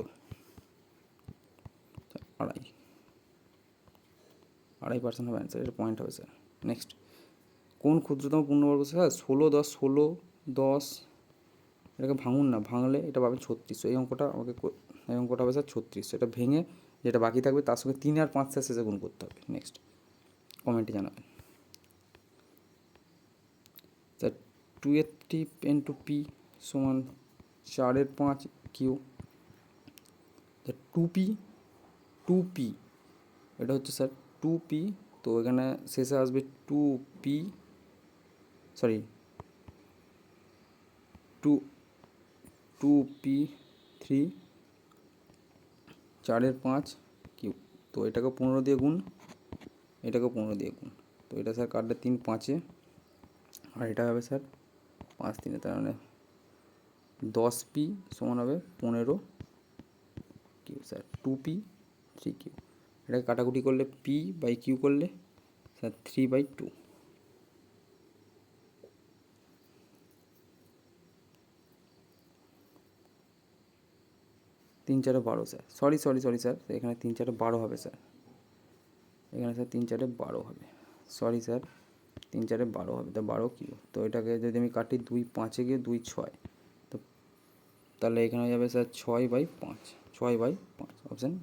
আড়াই% হবে অ্যান্সার, এটা পয়েন্ট হবে স্যার। নেক্সট, কোন ক্ষুদ্রতম পূর্ণবর্গ, স্যার 16 10 16 10, এটাকে ভাঙুন না, ভাঙলে এটা পাবেন 36। এই অঙ্কটা হবে স্যার 36। এটা ভেঙে যেটা বাকি থাকবে তার সঙ্গে 3 আর 5 শেষে গুণ করতে হবে। নেক্সট, কমেন্টে জানাবেন স্যার। 2/3 ইন্টু পি সমান 4/5 কিউ। 2p এটা হচ্ছে স্যার 2p, তো এখানে শেষে আসবে 2p, সরি 2p3 4/5 কিউ। তো এটাকে 15 দিয়ে গুণ, এটাকে 15 দিয়ে গুণ, তো এটা স্যার কাটলে 3 5-এ, আর এটা হবে স্যার 5 3-এ, তার মানে 10p সমান হবে 15 কিউ স্যার, 2p3 কিউ। এটাকে কাটাকুটি করলে p/q করলে স্যার 3/2। 3 4 12 স্যার, সরি স্যার, এখানে 3 4 12 হবে স্যার, এখানে স্যার 3 4 12 হবে, সরি স্যার 3 4 12 হবে, তো 12 কিউ। তো এটাকে যদি আমি কাটি 2 5-এ গিয়ে 2 6, তো তাহলে এখানে হয়ে যাবে স্যার 6/5, 6/5, অপশান